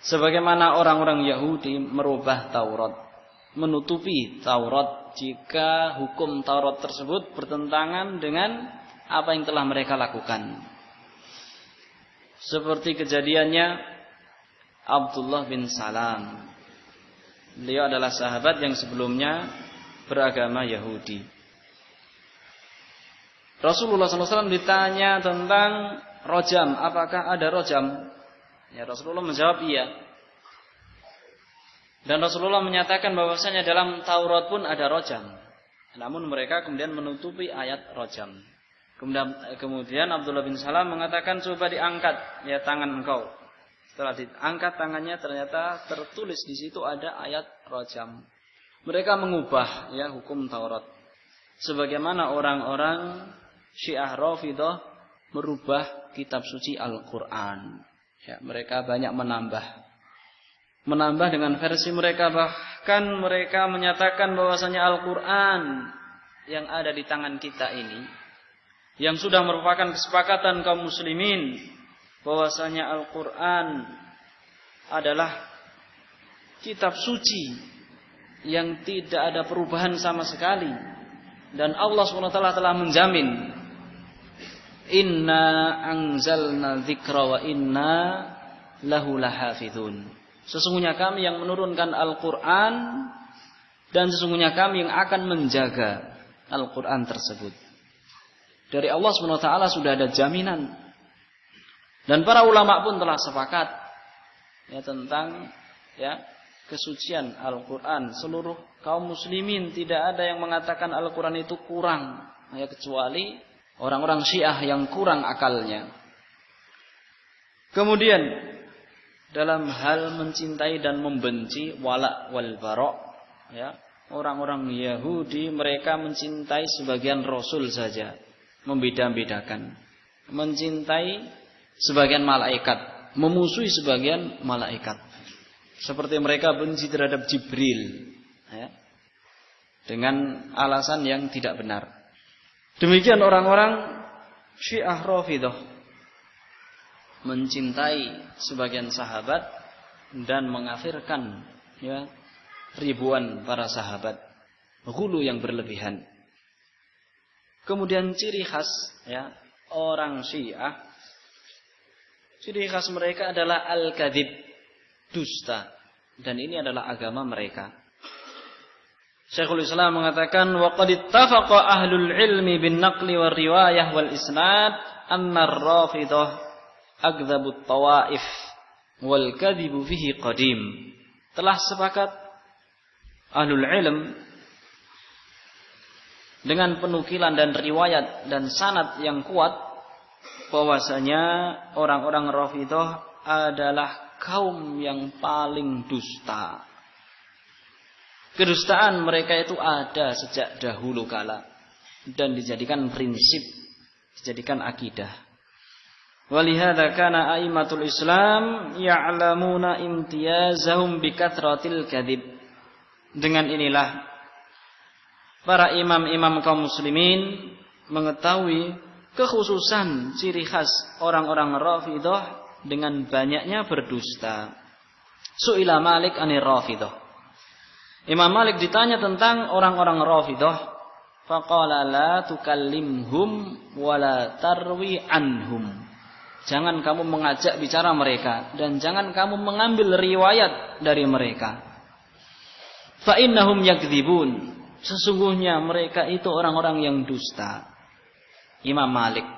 S1: Sebagaimana orang-orang Yahudi merubah Taurat, menutupi Taurat jika hukum Taurat tersebut bertentangan dengan apa yang telah mereka lakukan. Seperti kejadiannya Abdullah bin Salam. Beliau adalah sahabat yang sebelumnya beragama Yahudi. Rasulullah SAW ditanya tentang rojam, apakah ada rojam? Ya, Rasulullah menjawab iya. Dan Rasulullah menyatakan bahwasanya dalam Taurat pun ada rojam. Namun mereka kemudian menutupi ayat rojam. Kemudian Abdullah bin Salam mengatakan, coba diangkat ya tangan engkau. Setelah diangkat tangannya ternyata tertulis di situ ada ayat rojam. Mereka mengubah ya hukum Taurat. Sebagaimana orang-orang Syiah Rafidhah merubah kitab suci Al-Quran. Ya, mereka banyak menambah dengan versi mereka, bahkan mereka menyatakan bahwasanya Al-Quran yang ada di tangan kita ini, yang sudah merupakan kesepakatan kaum muslimin bahwasanya Al-Quran adalah kitab suci yang tidak ada perubahan sama sekali, dan Allah SWT telah menjamin, inna anzalna dzikra wa inna lahu lahafizun. Sesungguhnya kami yang menurunkan Al-Quran dan sesungguhnya kami yang akan menjaga Al-Quran tersebut. Dari Allah SWT sudah ada jaminan. Dan para ulama pun telah sepakat ya tentang ya kesucian Al-Quran. Seluruh kaum muslimin tidak ada yang mengatakan Al-Quran itu kurang, ya kecuali orang-orang Syiah yang kurang akalnya. Kemudian dalam hal mencintai dan membenci, wala wal bara, ya, orang-orang Yahudi mereka mencintai sebagian rasul saja, membeda-bedakan. Mencintai sebagian malaikat, memusuhi sebagian malaikat. Seperti mereka benci terhadap Jibril, ya, dengan alasan yang tidak benar. Demikian orang-orang Syiah Rafidhah mencintai sebagian sahabat dan mengafirkan ya ribuan para sahabat, ghulu yang berlebihan. Kemudian ciri khas ya orang Syiah, ciri khas mereka adalah al-kadzib, dusta, dan ini adalah agama mereka. Syekhul Islam mengatakan, wa qad ittafaqa ahlul ilmi bin naqli war riwayah wal isnad anna ar-rafidhah akdzabut tawaif wal kadzibu fihi qadim. Telah sepakat ahlul ilm dengan penukilan dan riwayat dan sanad yang kuat bahwasanya orang-orang Rafidhah adalah kaum yang paling dusta. Kedustaan mereka itu ada sejak dahulu kala dan dijadikan prinsip, dijadikan akidah. Walihada kana a'immatul Islam ya'lamuna imtiyazahum bikathratil kadzib. Dengan inilah para imam-imam kaum muslimin mengetahui kekhususan ciri khas orang-orang Rafidhah dengan banyaknya berdusta. Su'ila Malik anir Rafidhah. Imam Malik ditanya tentang orang-orang Rafidhah, faqala la tukallimhum wa la tarwi anhum. Jangan kamu mengajak bicara mereka dan jangan kamu mengambil riwayat dari mereka. Fa innahum yakdzibun. Sesungguhnya mereka itu orang-orang yang dusta. Imam Malik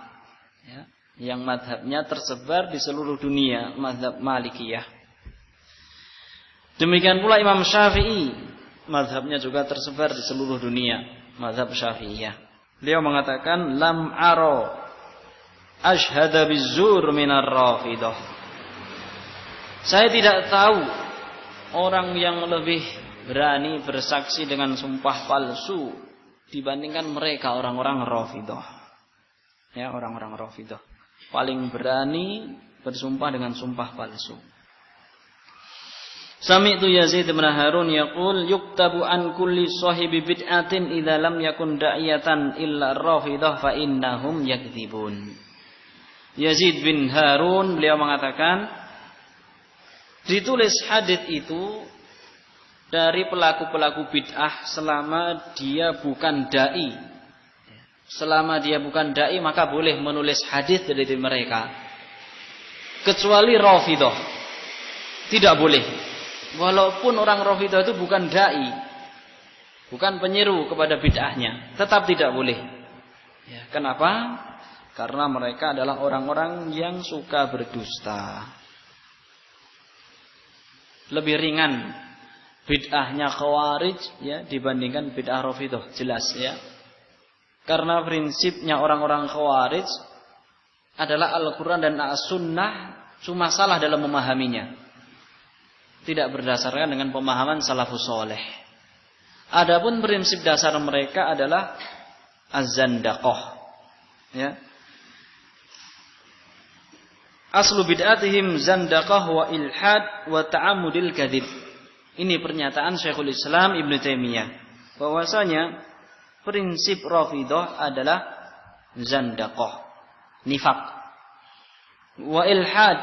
S1: ya, yang mazhabnya tersebar di seluruh dunia, mazhab Malikiyah. Demikian pula Imam Syafi'i, mazhabnya juga tersebar di seluruh dunia, mazhab Syafi'iyah. Beliau mengatakan lam aro ashhada bizzur minar Rafidhah. Saya tidak tahu orang yang lebih berani bersaksi dengan sumpah palsu dibandingkan mereka orang-orang Rafidhah. Ya, orang-orang Rafidhah paling berani bersumpah dengan sumpah palsu. Sami'tu Yazid bin Harun yaqul yuktabu an kulli sahibi bid'atin idza lam yakun da'iyatan illa Rafidhah fa innahum yakdzibun. Yazid bin Harun beliau mengatakan ditulis hadits itu dari pelaku-pelaku bid'ah selama dia bukan dai. Selama dia bukan dai maka boleh menulis hadits dari mereka. kecuali Rafidhah. Tidak boleh. Walaupun orang Rafidhah itu bukan dai, bukan penyeru kepada bid'ahnya, tetap tidak boleh. Ya, kenapa? Karena mereka adalah orang-orang yang suka berdusta. Lebih ringan bid'ahnya Khawarij ya dibandingkan bid'ah Rafidhah, jelas ya. Karena prinsipnya orang-orang Khawarij adalah Al-Qur'an dan As-Sunnah cuma salah dalam memahaminya. Tidak berdasarkan dengan pemahaman salafus saleh. Adapun prinsip dasar mereka adalah az-zandaqah. Ya. Aslu bid'atihim zandaqah wa ilhad wa ta'ammudil kadzib. Ini pernyataan Syekhul Islam Ibnu Taimiyah bahwasanya prinsip Rafidhah adalah zandaqah, nifaq. Wa ilhad,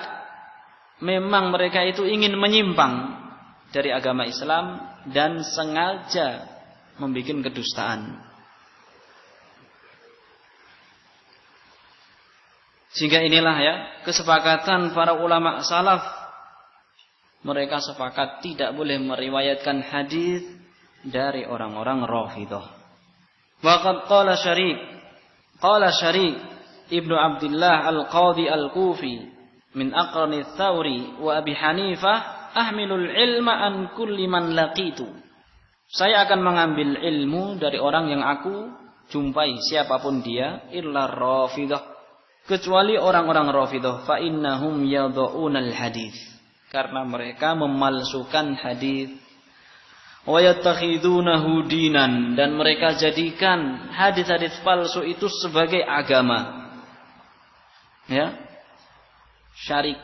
S1: memang mereka itu ingin menyimpang dari agama Islam dan sengaja membuat kedustaan. Sehingga inilah ya kesepakatan para ulama salaf. Mereka sepakat tidak boleh meriwayatkan hadis dari orang-orang Rafidhah. Waqad qala Syariq Ibnu Abdullah Al-Qadhi Al-Kufi min aqrani Tsauri wa Abi Hanifah, ahmilul ilma an kulli man laqitu. Saya akan mengambil ilmu dari orang yang aku jumpai, siapapun dia, illa Rafidhah, kecuali orang-orang Rafidhah, fa innahum yadhunal hadis, karena mereka memalsukan hadis. Wa yattakhidunahu dinan, dan mereka jadikan hadis-hadis palsu itu sebagai agama. Ya. Syarik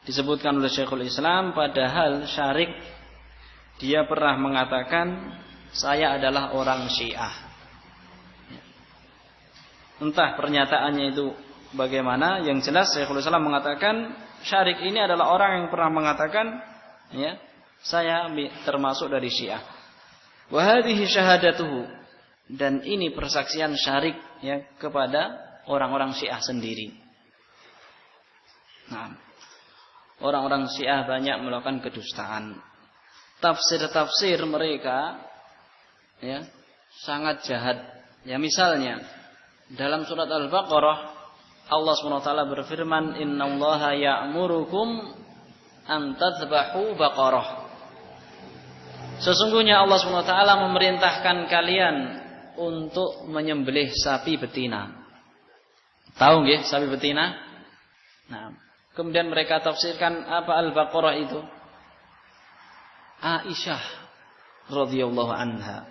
S1: disebutkan oleh Syekhul Islam, padahal Syarik dia pernah mengatakan saya adalah orang Syiah. Entah pernyataannya itu bagaimana, yang jelas Syekhul Islam mengatakan Syarik ini adalah orang yang pernah mengatakan ya, saya termasuk dari Syiah. Wa hadhihi syahadatuhu, dan ini persaksian Syarik ya kepada orang-orang Syiah sendiri. Nah, orang-orang Syiah banyak melakukan kedustaan. Tafsir-tafsir mereka ya sangat jahat. Ya misalnya dalam surat Al-Baqarah Allah SWT berfirman, innallaha ya'murukum an tadhbahu baqarah. Sesungguhnya Allah SWT memerintahkan kalian untuk menyembelih sapi betina. Tahu nggih sapi betina? Nah, kemudian mereka tafsirkan apa Al-Baqarah itu? Aisyah radhiyallahu anha.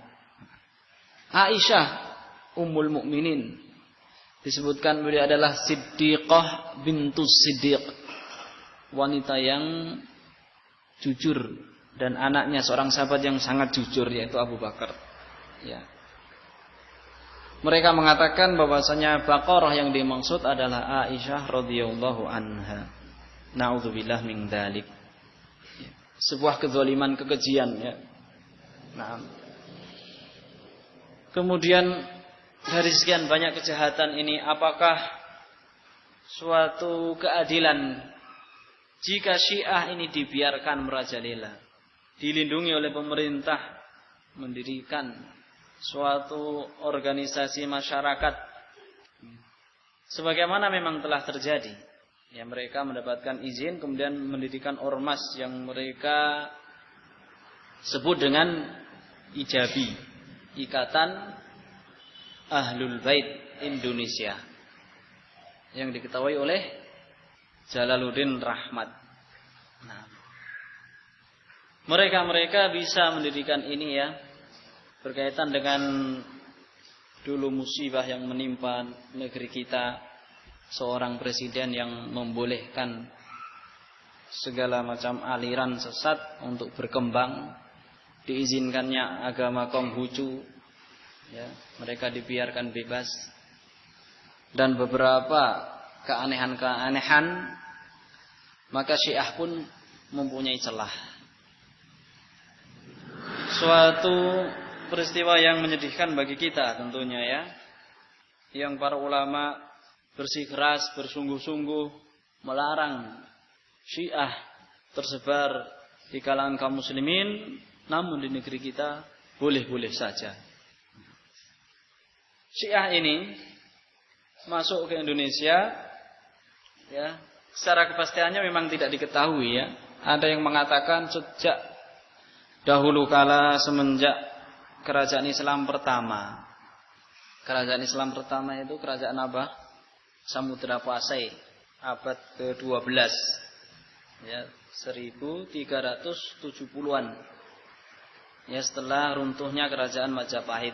S1: Aisyah ummul mukminin, disebutkan beliau adalah Siddiqah bintus Siddiq, wanita yang jujur dan anaknya seorang sahabat yang sangat jujur, yaitu Abu Bakar. Ya. Mereka mengatakan bahwasanya Baqarah yang dimaksud adalah Aisyah radhiyallahu anha. Nauzubillah min dzalik. Ya. Sebuah kezaliman, kekejian ya. Nah. Kemudian dari sekian banyak kejahatan ini, apakah suatu keadilan jika Syiah ini dibiarkan merajalela, dilindungi oleh pemerintah, mendirikan suatu organisasi masyarakat sebagaimana memang telah terjadi ya, mereka mendapatkan izin kemudian mendirikan ormas yang mereka sebut dengan Ijabi, Ikatan Ahlul Bait Indonesia, yang diketahui oleh Jalaluddin Rahmat. Nah, mereka bisa mendirikan ini ya, berkaitan dengan dulu musibah yang menimpa negeri kita, seorang presiden yang membolehkan segala macam aliran sesat untuk berkembang, diizinkannya agama Konghucu ya, mereka dibiarkan bebas, dan beberapa keanehan-keanehan, maka Syiah pun mempunyai celah. Suatu peristiwa yang menyedihkan bagi kita tentunya ya, yang para ulama bersikeras, bersungguh-sungguh melarang Syiah tersebar di kalangan kaum muslimin, namun di negeri kita boleh-boleh saja. Syiah ini masuk ke Indonesia, ya, secara kepastiannya memang tidak diketahui, ya. Ada yang mengatakan sejak dahulu kala semenjak kerajaan Islam pertama. Kerajaan Islam pertama itu kerajaan apa? Samudra Pasai, abad ke-12. Ya, 1370-an. Ya, setelah runtuhnya kerajaan Majapahit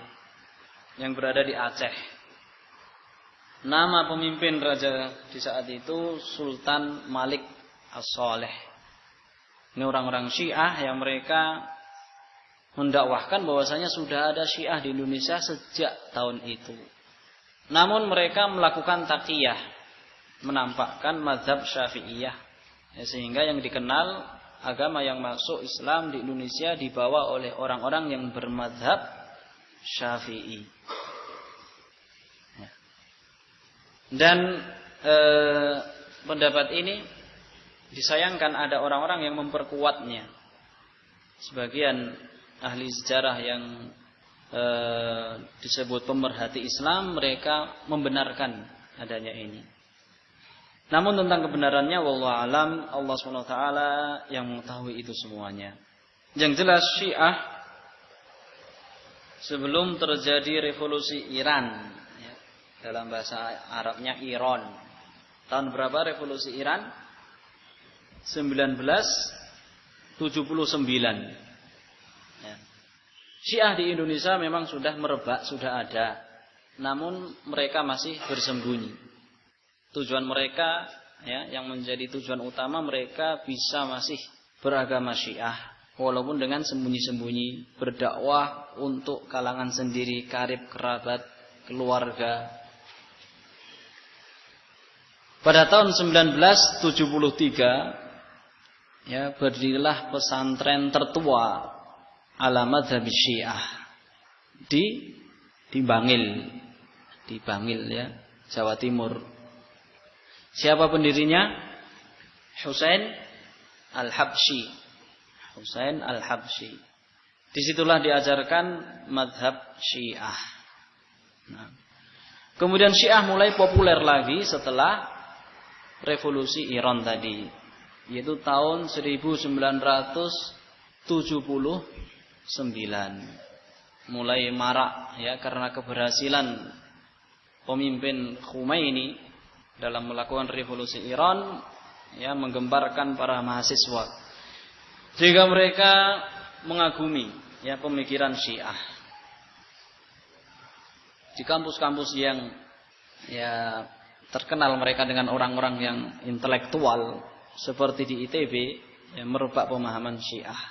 S1: yang berada di Aceh. Nama pemimpin raja di saat itu Sultan Malik As-Saleh. Ini orang-orang Syiah yang mereka mendakwahkan bahwasanya sudah ada Syiah di Indonesia sejak tahun itu. Namun mereka melakukan taqiyah, menampakkan mazhab Syafi'iyah, ya, sehingga yang dikenal agama yang masuk Islam di Indonesia dibawa oleh orang-orang yang bermazhab Syafi'i. Ya. Dan pendapat ini disayangkan ada orang-orang yang memperkuatnya. Sebagian ahli sejarah yang disebut pemerhati Islam, mereka membenarkan adanya ini. Namun tentang kebenarannya wallahu alam, Allah SWT yang mengetahui itu semuanya. Yang jelas Syiah sebelum terjadi revolusi Iran, ya, dalam bahasa Arabnya Iran. Tahun berapa revolusi Iran? 1979. Ya. Syiah di Indonesia memang sudah merebak, sudah ada. Namun mereka masih bersembunyi. Tujuan mereka, ya, yang menjadi tujuan utama mereka bisa masih beragama Syiah, walaupun dengan sembunyi-sembunyi, berdakwah untuk kalangan sendiri, karib kerabat, keluarga. Pada tahun 1973, ya, berdirilah pesantren tertua ala madzhab Syiah di Bangil, ya, Jawa Timur. Siapa pendirinya? Husain Al-Habsyi. Husain Al-Habsyi. Disitulah diajarkan mazhab Syiah. Nah, kemudian Syiah mulai populer lagi setelah revolusi Iran tadi, yaitu tahun 1979. Mulai marak, ya, karena keberhasilan pemimpin Khomeini dalam melakukan revolusi Iran, ya, menggemparkan para mahasiswa, sehingga mereka mengagumi, ya, pemikiran Syiah. Di kampus-kampus yang, ya, terkenal mereka dengan orang-orang yang intelektual seperti di ITB, yang merebak pemahaman Syiah,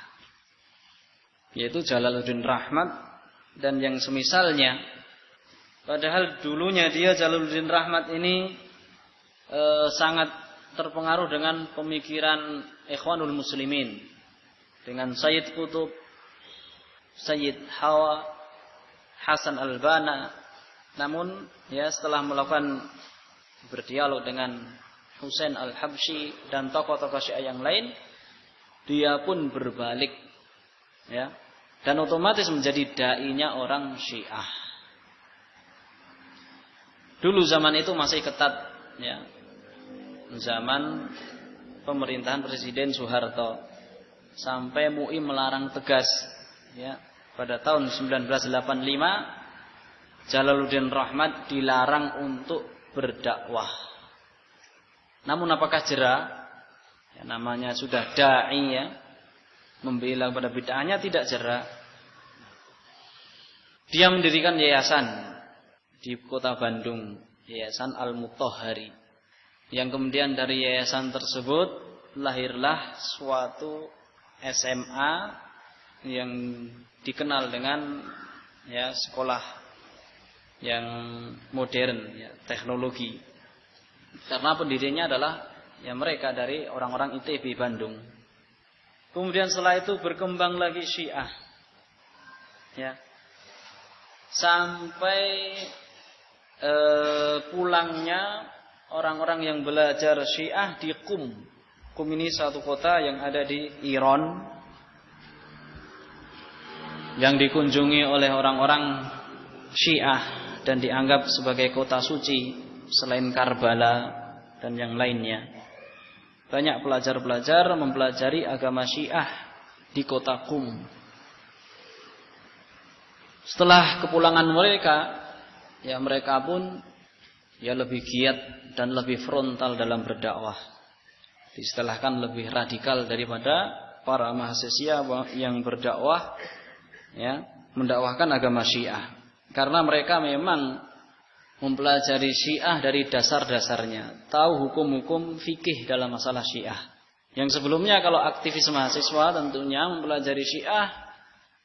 S1: yaitu Jalaluddin Rahmat dan yang semisalnya. Padahal dulunya dia Jalaluddin Rahmat ini sangat terpengaruh dengan pemikiran Ikhwanul Muslimin, dengan Sayyid Qutb, Sayyid Hawa, Hasan Al-Banna. Namun, ya, setelah melakukan berdialog dengan Husain Al-Habsyi dan tokoh-tokoh Syiah yang lain, dia pun berbalik, ya, dan otomatis menjadi dai-nya orang Syiah. Dulu zaman itu masih ketat, ya, zaman pemerintahan Presiden Soeharto, sampai MUI melarang tegas, ya, pada tahun 1985 Jalaluddin Rahmat dilarang untuk berdakwah. Namun apakah jera? Ya, namanya sudah dai, ya, membela pada bid'ahnya tidak jera. Dia mendirikan yayasan di kota Bandung, Yayasan Al-Mutahhari, yang kemudian dari yayasan tersebut lahirlah suatu SMA yang dikenal dengan, ya, sekolah yang modern, ya, teknologi, karena pendirinya adalah, ya, mereka dari orang-orang ITB Bandung. Kemudian setelah itu berkembang lagi Syiah, ya, sampai pulangnya orang-orang yang belajar Syiah di Qum. Qum ini satu kota yang ada di Iran, yang dikunjungi oleh orang-orang Syiah dan dianggap sebagai kota suci selain Karbala dan yang lainnya. Banyak pelajar-pelajar mempelajari agama Syiah di kota Qum. Setelah kepulangan mereka, ya mereka pun ya lebih giat dan lebih frontal dalam berdakwah. Diistilahkan lebih radikal daripada para mahasiswa yang berdakwah, ya, mendakwahkan agama Syiah. Karena mereka memang mempelajari Syiah dari dasar-dasarnya, tahu hukum-hukum fikih dalam masalah Syiah. Yang sebelumnya kalau aktivis mahasiswa tentunya mempelajari Syiah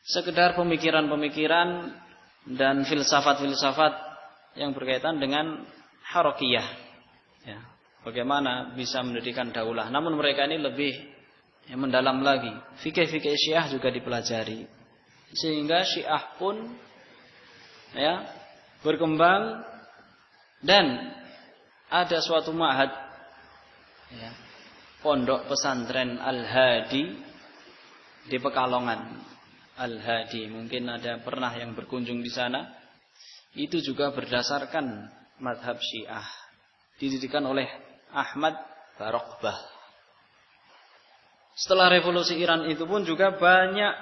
S1: sekedar pemikiran-pemikiran dan filsafat-filsafat yang berkaitan dengan harakiyah, ya, bagaimana bisa mendirikan daulah. Namun mereka ini lebih mendalam lagi. Fikih-fikih Syiah juga dipelajari. Sehingga Syiah pun ya berkembang dan ada suatu ma'had, ya, pondok pesantren Al-Hadi di Pekalongan. Al-Hadi, mungkin ada pernah yang berkunjung di sana. Itu juga berdasarkan mazhab Syiah, didirikan oleh Ahmad Barokbah. Setelah revolusi Iran itu pun juga banyak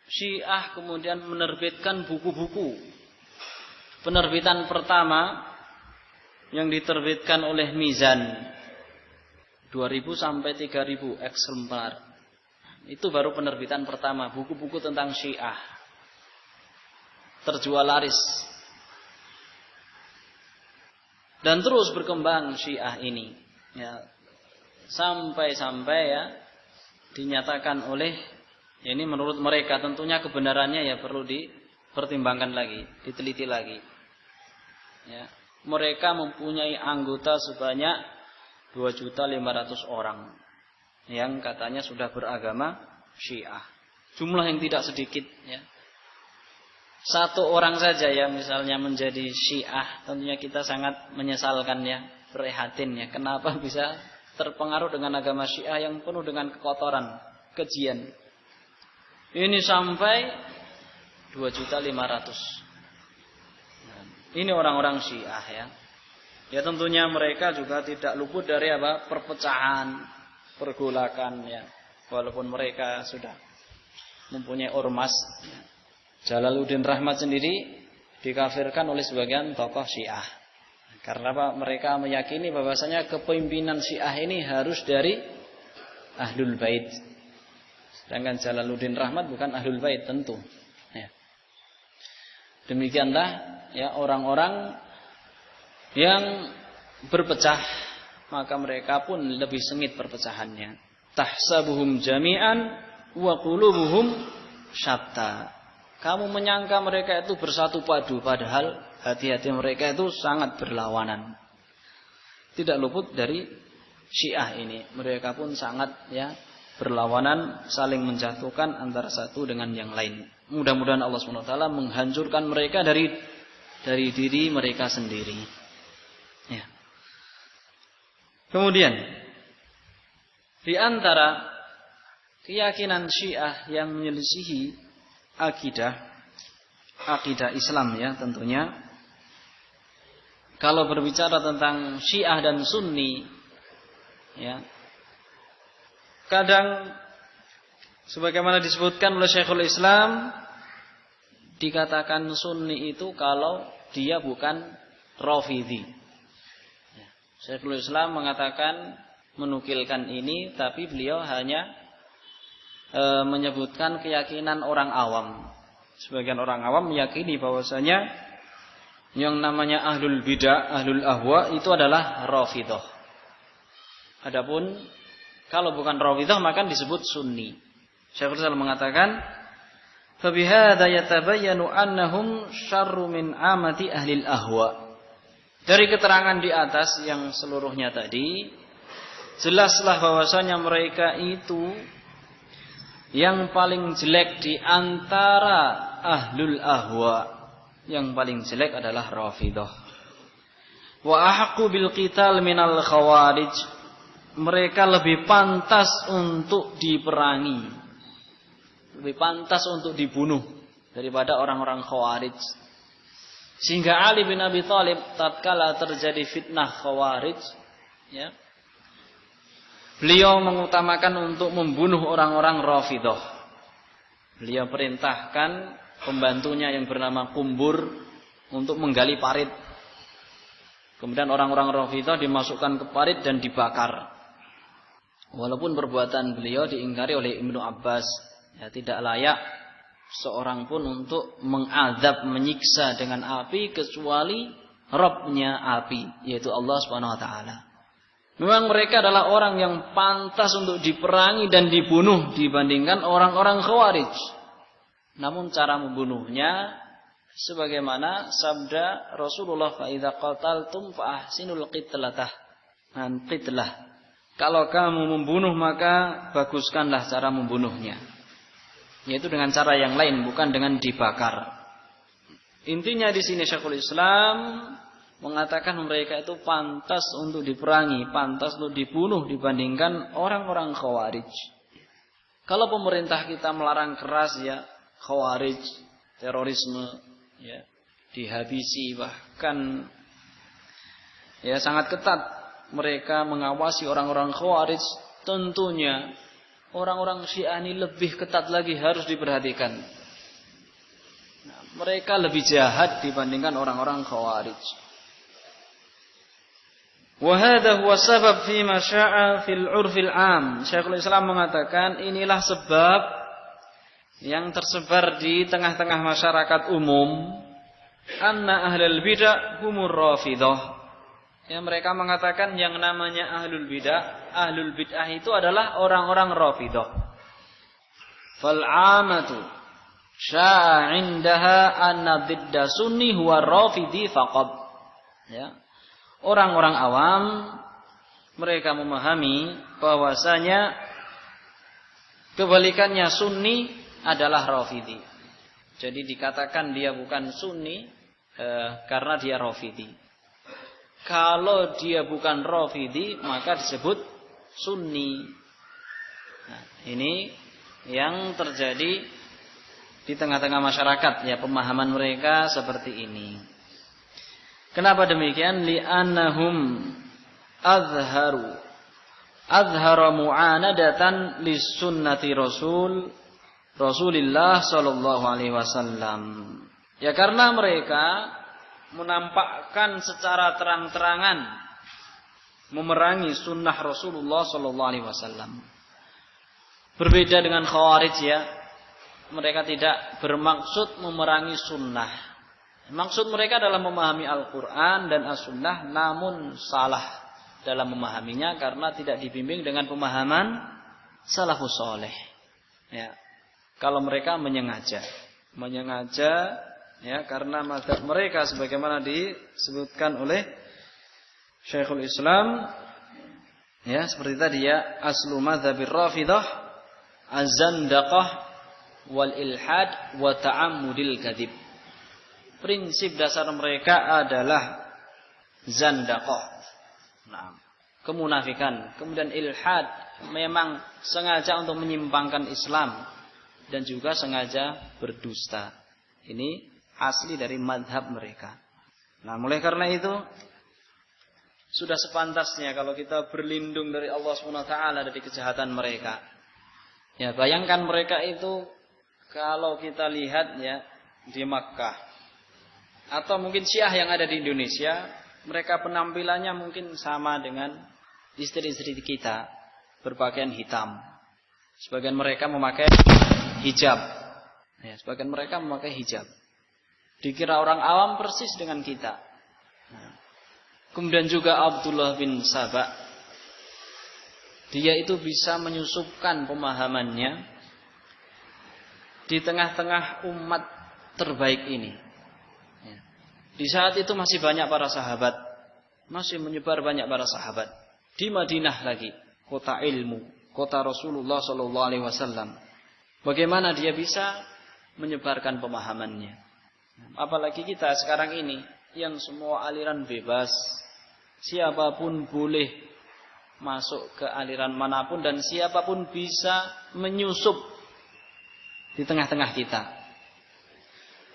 S1: Syiah kemudian menerbitkan buku-buku. Penerbitan pertama yang diterbitkan oleh Mizan 2000 sampai 3000 eksemplar. Itu baru penerbitan pertama, buku-buku tentang Syiah. Terjual laris. Dan terus berkembang Syiah ini, ya, sampai-sampai ya dinyatakan oleh, ya, ini menurut mereka tentunya kebenarannya ya perlu dipertimbangkan lagi, diteliti lagi. Ya, mereka mempunyai anggota sebanyak 2.500.000 orang yang katanya sudah beragama Syiah. Jumlah yang tidak sedikit, ya. Satu orang saja ya misalnya menjadi Syiah, tentunya kita sangat menyesalkan ya, prihatin ya. Kenapa bisa terpengaruh dengan agama Syiah yang penuh dengan kekotoran, kejian. Ini sampai 2.500.000. Ini orang-orang Syiah ya. Ya tentunya mereka juga tidak luput dari apa? Perpecahan, pergolakan ya. Walaupun mereka sudah mempunyai ormas ya. Jalaluddin Rahmat sendiri dikafirkan oleh sebagian tokoh Syiah. Karena apa? Mereka meyakini bahwasanya kepemimpinan Syiah ini harus dari Ahlul Bait. Sedangkan Jalaluddin Rahmat bukan Ahlul Bait tentu. Ya. Demikianlah ya orang-orang yang berpecah, maka mereka pun lebih sengit perpecahannya. Tahsabuhum jami'an wa qulubuhum syatta. Kamu menyangka mereka itu bersatu padu, padahal hati-hati mereka itu sangat berlawanan. Tidak luput dari Syiah ini. Mereka pun sangat ya berlawanan, saling menjatuhkan antara satu dengan yang lain. Mudah-mudahan Allah SWT menghancurkan mereka dari diri mereka sendiri. Ya. Kemudian di antara keyakinan Syiah yang menyelisihi akidah Islam ya tentunya. Kalau berbicara tentang Syiah dan Sunni ya, kadang sebagaimana disebutkan oleh Syekhul Islam, dikatakan Sunni itu kalau dia bukan Rafidhi. Ya. Syekhul Islam mengatakan, menukilkan ini, tapi beliau hanya menyebutkan keyakinan orang awam. Sebagian orang awam meyakini bahwasanya yang namanya ahlul bidah, ahlul ahwa itu adalah Rafidhah. Adapun kalau bukan Rafidhah maka disebut Sunni. Syekhul Islam mengatakan, "Fa bihadza yatabayyanu annahum syarru min amati ahlil ahwa." Dari keterangan di atas yang seluruhnya tadi, jelaslah bahwasanya mereka itu yang paling jelek di antara ahlul ahwa. Yang paling jelek adalah Rafidhah. Wa ahqqu bil qital minal khawarij. Mereka lebih pantas untuk diperangi, lebih pantas untuk dibunuh daripada orang-orang khawarij. Sehingga Ali bin Abi Thalib tatkala terjadi fitnah khawarij, ya, beliau mengutamakan untuk membunuh orang-orang Rafidhah. Beliau perintahkan pembantunya yang bernama Kumbur untuk menggali parit. Kemudian orang-orang Rafidhah dimasukkan ke parit dan dibakar. Walaupun perbuatan beliau diingkari oleh Ibnu Abbas, ya, tidak layak seorang pun untuk mengazab, menyiksa dengan api kecuali Rabbnya api, yaitu Allah Subhanahu wa taala. Memang mereka adalah orang yang pantas untuk diperangi dan dibunuh dibandingkan orang-orang Khawarij. Namun cara membunuhnya sebagaimana sabda Rasulullah, fa idza qataltum fa ahsinul qitlatah. Qitlah. Kalau kamu membunuh maka baguskanlah cara membunuhnya. Yaitu dengan cara yang lain, bukan dengan dibakar. Intinya di sini Syekhul Islam mengatakan mereka itu pantas untuk diperangi, pantas untuk dibunuh dibandingkan orang-orang Khawarij. Kalau pemerintah kita melarang keras, ya, Khawarij, terorisme, ya, dihabisi, bahkan ya sangat ketat mereka mengawasi orang-orang Khawarij, tentunya orang-orang Syiah ini lebih ketat lagi harus diperhatikan. Nah, mereka lebih jahat dibandingkan orang-orang Khawarij. Wa hadha huwa sabab fi ma sya'a fil 'urfil 'am. Syekhul Islam mengatakan inilah sebab yang tersebar di tengah-tengah masyarakat umum, anna ahlul bid'ah humur Rafidhah. Ya, mereka mengatakan yang namanya ahlul bid'ah itu adalah orang-orang Rafidhah. Fal 'amatu sya'a 'indaha anna didda sunni huwa rafidi faqat. Ya. Orang-orang awam mereka memahami bahwasanya kebalikannya sunni adalah rafidi. Jadi dikatakan dia bukan sunni karena dia rafidi. Kalau dia bukan Rafidi maka disebut Sunni. Nah, ini yang terjadi di tengah-tengah masyarakat, ya, pemahaman mereka seperti ini. Kenapa demikian? Li'annahum azharu mu'anadatan lis-sunnati Rasulillah sallallahu alaihi wasallam. Ya, karena mereka menampakkan secara terang-terangan memerangi sunnah Rasulullah sallallahu alaihi wasallam. Berbeda dengan Khawarij, ya. Mereka tidak bermaksud memerangi sunnah. Maksud mereka adalah memahami Al-Qur'an dan As-Sunnah, namun salah dalam memahaminya karena tidak dibimbing dengan pemahaman salafus saleh. Ya. Kalau mereka menyengaja, ya, karena mazhab mereka sebagaimana disebutkan oleh Syekhul Islam, ya, seperti tadi, ya, aslu madzhabir Rafidhah az-zandaqah wal ilhad wa ta'ammudil kadzib. Prinsip dasar mereka adalah zandaqah, nah, kemunafikan, kemudian ilhad, memang sengaja untuk menyimpangkan Islam dan juga sengaja berdusta. Ini asli dari madhab mereka. Nah, mulai karena itu sudah sepantasnya kalau kita berlindung dari Allah SWT dari kejahatan mereka. Ya, bayangkan mereka itu kalau kita lihat, ya, di Makkah atau mungkin Syiah yang ada di Indonesia, mereka penampilannya mungkin sama dengan istri-istri kita, berpakaian hitam. Sebagian mereka memakai hijab. Ya, sebagian mereka memakai hijab. Dikira orang awam persis dengan kita. Nah, kemudian juga Abdullah bin Sabah, dia itu bisa menyusupkan pemahamannya di tengah-tengah umat terbaik ini. Ya. Di saat itu masih banyak para sahabat, masih menyebar banyak para sahabat. Di Madinah lagi, kota ilmu, kota Rasulullah SAW. Bagaimana dia bisa menyebarkan pemahamannya? Apalagi kita sekarang ini yang semua aliran bebas, Siapapun boleh masuk ke aliran manapun dan siapapun bisa menyusup di tengah-tengah kita.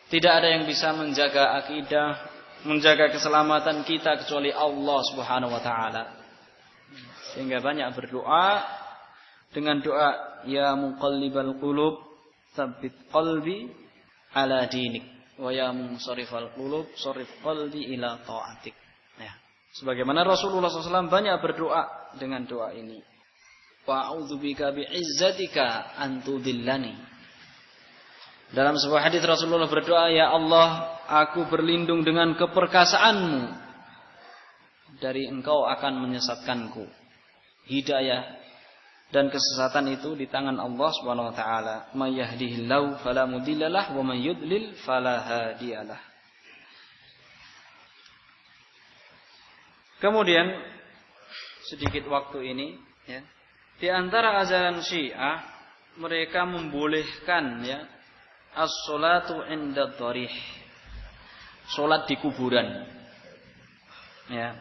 S1: Tidak ada yang bisa menjaga akidah, menjaga keselamatan kita kecuali Allah Subhanahu wa taala. Sehingga banyak berdoa dengan doa ya muqallibal qulub tsabbit qalbi ala dinik wa ya munsharifal qulub sharif qalbi ila taatik. Ya. Sebagaimana Rasulullah SAW banyak berdoa dengan doa ini. Wa a'udzubika bi'izzatika an tudillani. Dalam sebuah hadis Rasulullah berdoa, ya Allah, aku berlindung dengan keperkasaanmu dari engkau akan menyesatkanku. Hidayah dan kesesatan itu di tangan Allah Subhanahu wa taala. May yahdihillahu fala mudhillalah wa may yudlil fala hadiyalah. Kemudian sedikit waktu ini ya, di antara ajaran Syiah mereka membolehkan ya as-salatu 'inda dharih. Salat di kuburan. Ya.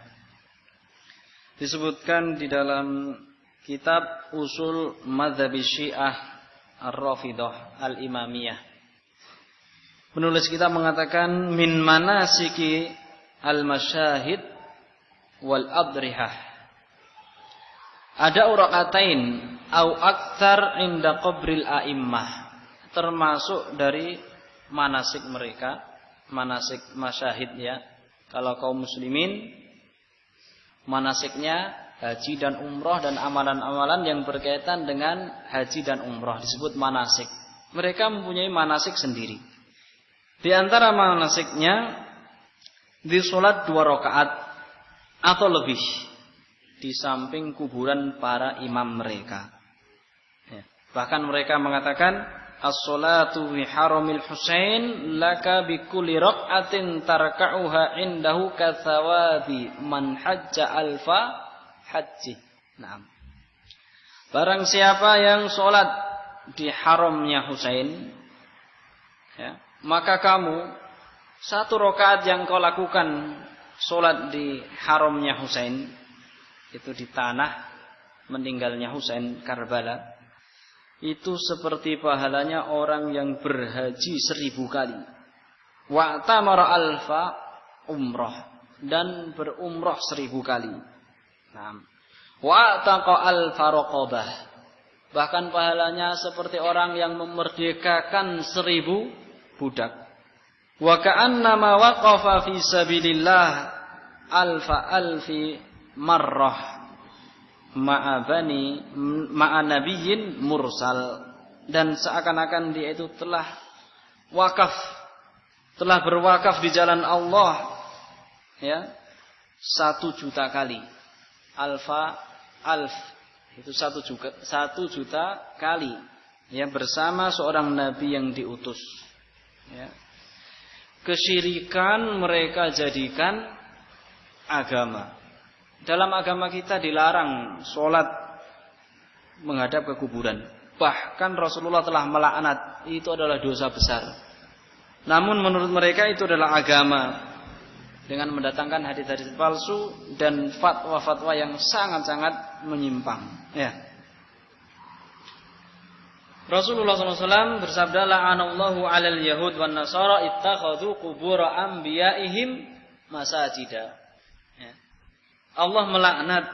S1: Disebutkan di dalam kitab Usul Madzhab Syiah Ar-Rafidhah Al-Imamiyah. Penulis kitab mengatakan min manasiki al-masyahid wal adrihah. Ada rakatain au aktsar inda qabril a'immah. Termasuk dari manasik mereka, manasik masyahid ya. Kalau kaum muslimin manasiknya haji dan umroh dan amalan-amalan yang berkaitan dengan haji dan umroh disebut manasik. Mereka mempunyai manasik sendiri. Di antara manasiknya di salat 2 rakaat atau lebih di samping kuburan para imam mereka. Ya. Bahkan mereka mengatakan as-salatu fi haramil Husain laka bi kulli raq'atin tarka'uha indahu kathawabi man hajja alfa haji. Naam. Barang siapa yang salat di haramnya Husain ya, maka kamu 1 rakaat yang kau lakukan salat di haramnya Husain itu di tanah meninggalnya Husain Karbala itu seperti pahalanya orang yang berhaji 1000 kali. Wa tamara alfa umrah dan berumrah 1000 kali. Naam. Wa taqa alfa raqabah. Bahkan pahalanya seperti orang yang memerdekakan 1000 budak. Wa ka'annama waqafa fi sabilillah alfi marrah ma'a nabiyyin mursal, dan seakan-akan dia itu telah berwakaf di jalan Allah ya 1.000.000 kali. Alf itu 1.000.000 kali ya bersama seorang nabi yang diutus ya. Kesyirikan mereka jadikan agama. Dalam agama kita dilarang sholat menghadap ke kuburan. Bahkan Rasulullah telah melaknat. Itu adalah dosa besar. Namun menurut mereka itu adalah agama. Dengan mendatangkan hadis-hadis palsu dan fatwa-fatwa yang sangat-sangat menyimpang. Ya. Rasulullah SAW bersabda, la'anallahu 'alal yahud wan nasara ittakhadhu qubur anbiya'ihim masajida. Allah melaknat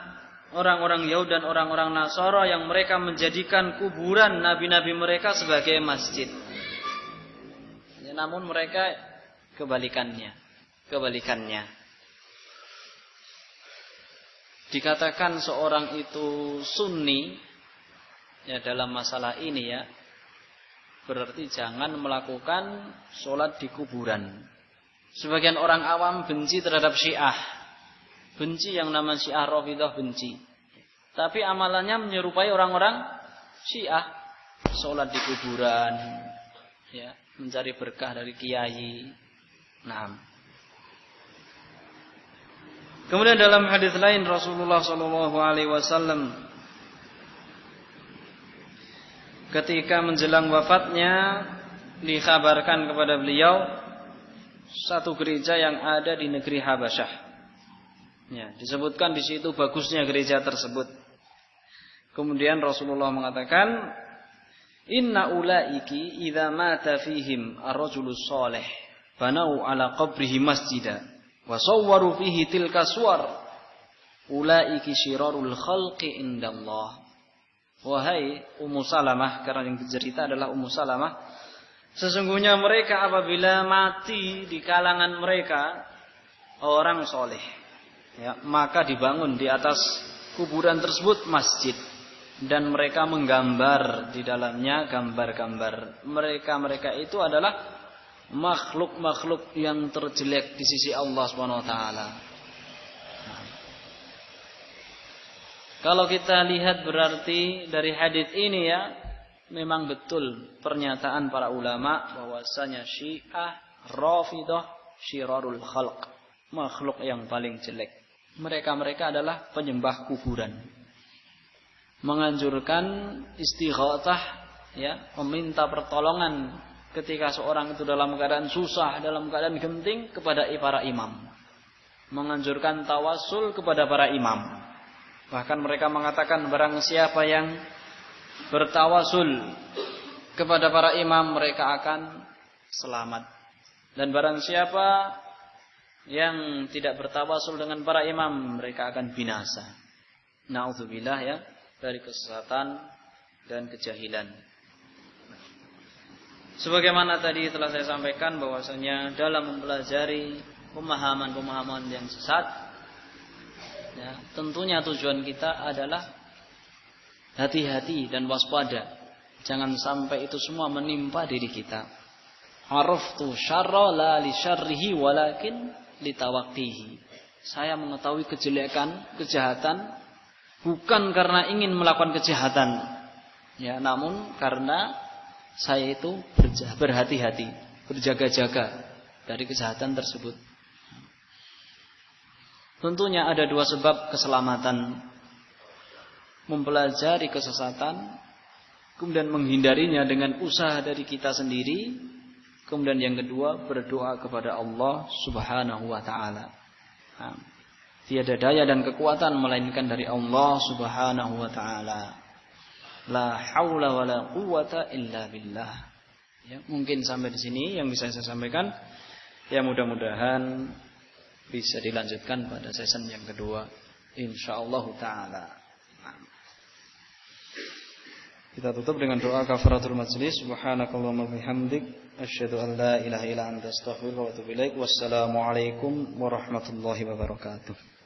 S1: orang-orang Yahudi dan orang-orang Nasara yang mereka menjadikan kuburan nabi-nabi mereka sebagai masjid. Ya, namun mereka kebalikannya. Dikatakan seorang itu sunni ya dalam masalah ini ya, berarti jangan melakukan sholat di kuburan. Sebagian orang awam benci terhadap Syiah. Benci yang namanya Syiah Rafidhah, benci. Tapi amalannya menyerupai orang-orang Syiah. Sholat di kuburan ya, mencari berkah dari kiai. Naam. Kemudian dalam hadis lain Rasulullah SAW ketika menjelang wafatnya dikabarkan kepada beliau satu gereja yang ada di negeri Habasyah Ya, disebutkan di situ bagusnya gereja tersebut. Kemudian Rasulullah mengatakan, "Inna ulaiki idza mata fihim ar-rajulus shalih, banau ala qabrihi masjida, wa sawwaru fihi tilka suwar. Ulaiki syirarul khalqi indallah." Wahai Ummu Salamah, karena yang bercerita adalah Ummu Salamah, sesungguhnya mereka apabila mati di kalangan mereka orang soleh, ya, maka dibangun di atas kuburan tersebut masjid, dan mereka menggambar di dalamnya gambar-gambar. Mereka itu adalah makhluk-makhluk yang terjelek di sisi Allah Subhanahu wa taala. Kalau kita lihat berarti dari hadis ini ya, memang betul pernyataan para ulama bahwasanya Syiah, Rafidah syirarul khalq, makhluk yang paling jelek. Mereka adalah penyembah kuburan. Menganjurkan istighatsah, ya, meminta pertolongan ketika seorang itu dalam keadaan susah, dalam keadaan genting kepada para imam. Menganjurkan tawasul kepada para imam. Bahkan mereka mengatakan barang siapa yang bertawasul kepada para imam mereka akan selamat. Dan barang siapa yang tidak bertawasul dengan para imam mereka akan binasa. Na'udzubillah ya dari kesesatan dan kejahilan. Sebagaimana tadi telah saya sampaikan bahwasanya dalam mempelajari pemahaman-pemahaman yang sesat, ya, tentunya tujuan kita adalah hati-hati dan waspada. Jangan sampai itu semua menimpa diri kita. Araftu syarra la li syarrihi walakin li tawaqqihi. Saya mengetahui kejelekan, kejahatan bukan karena ingin melakukan kejahatan, ya, namun karena saya itu berhati-hati, berjaga-jaga dari kejahatan tersebut. Tentunya ada dua sebab keselamatan: mempelajari kesesatan, kemudian menghindarinya dengan usaha dari kita sendiri, kemudian yang kedua berdoa kepada Allah Subhanahu wa taala. Tiada daya dan kekuatan melainkan dari Allah Subhanahu wa taala. La haula wala quwwata illa billah. Ya, mungkin sampai di sini yang bisa saya sampaikan. Ya, mudah-mudahan bisa dilanjutkan pada season yang kedua insyaallah taala. Kita tutup dengan doa kafaratul majlis. Subhanakallahumma bihamdik asyhadu an la ilaha illa anta astaghfiruka wa atubu ilaik. Wassalamu alaikum warahmatullahi wabarakatuh.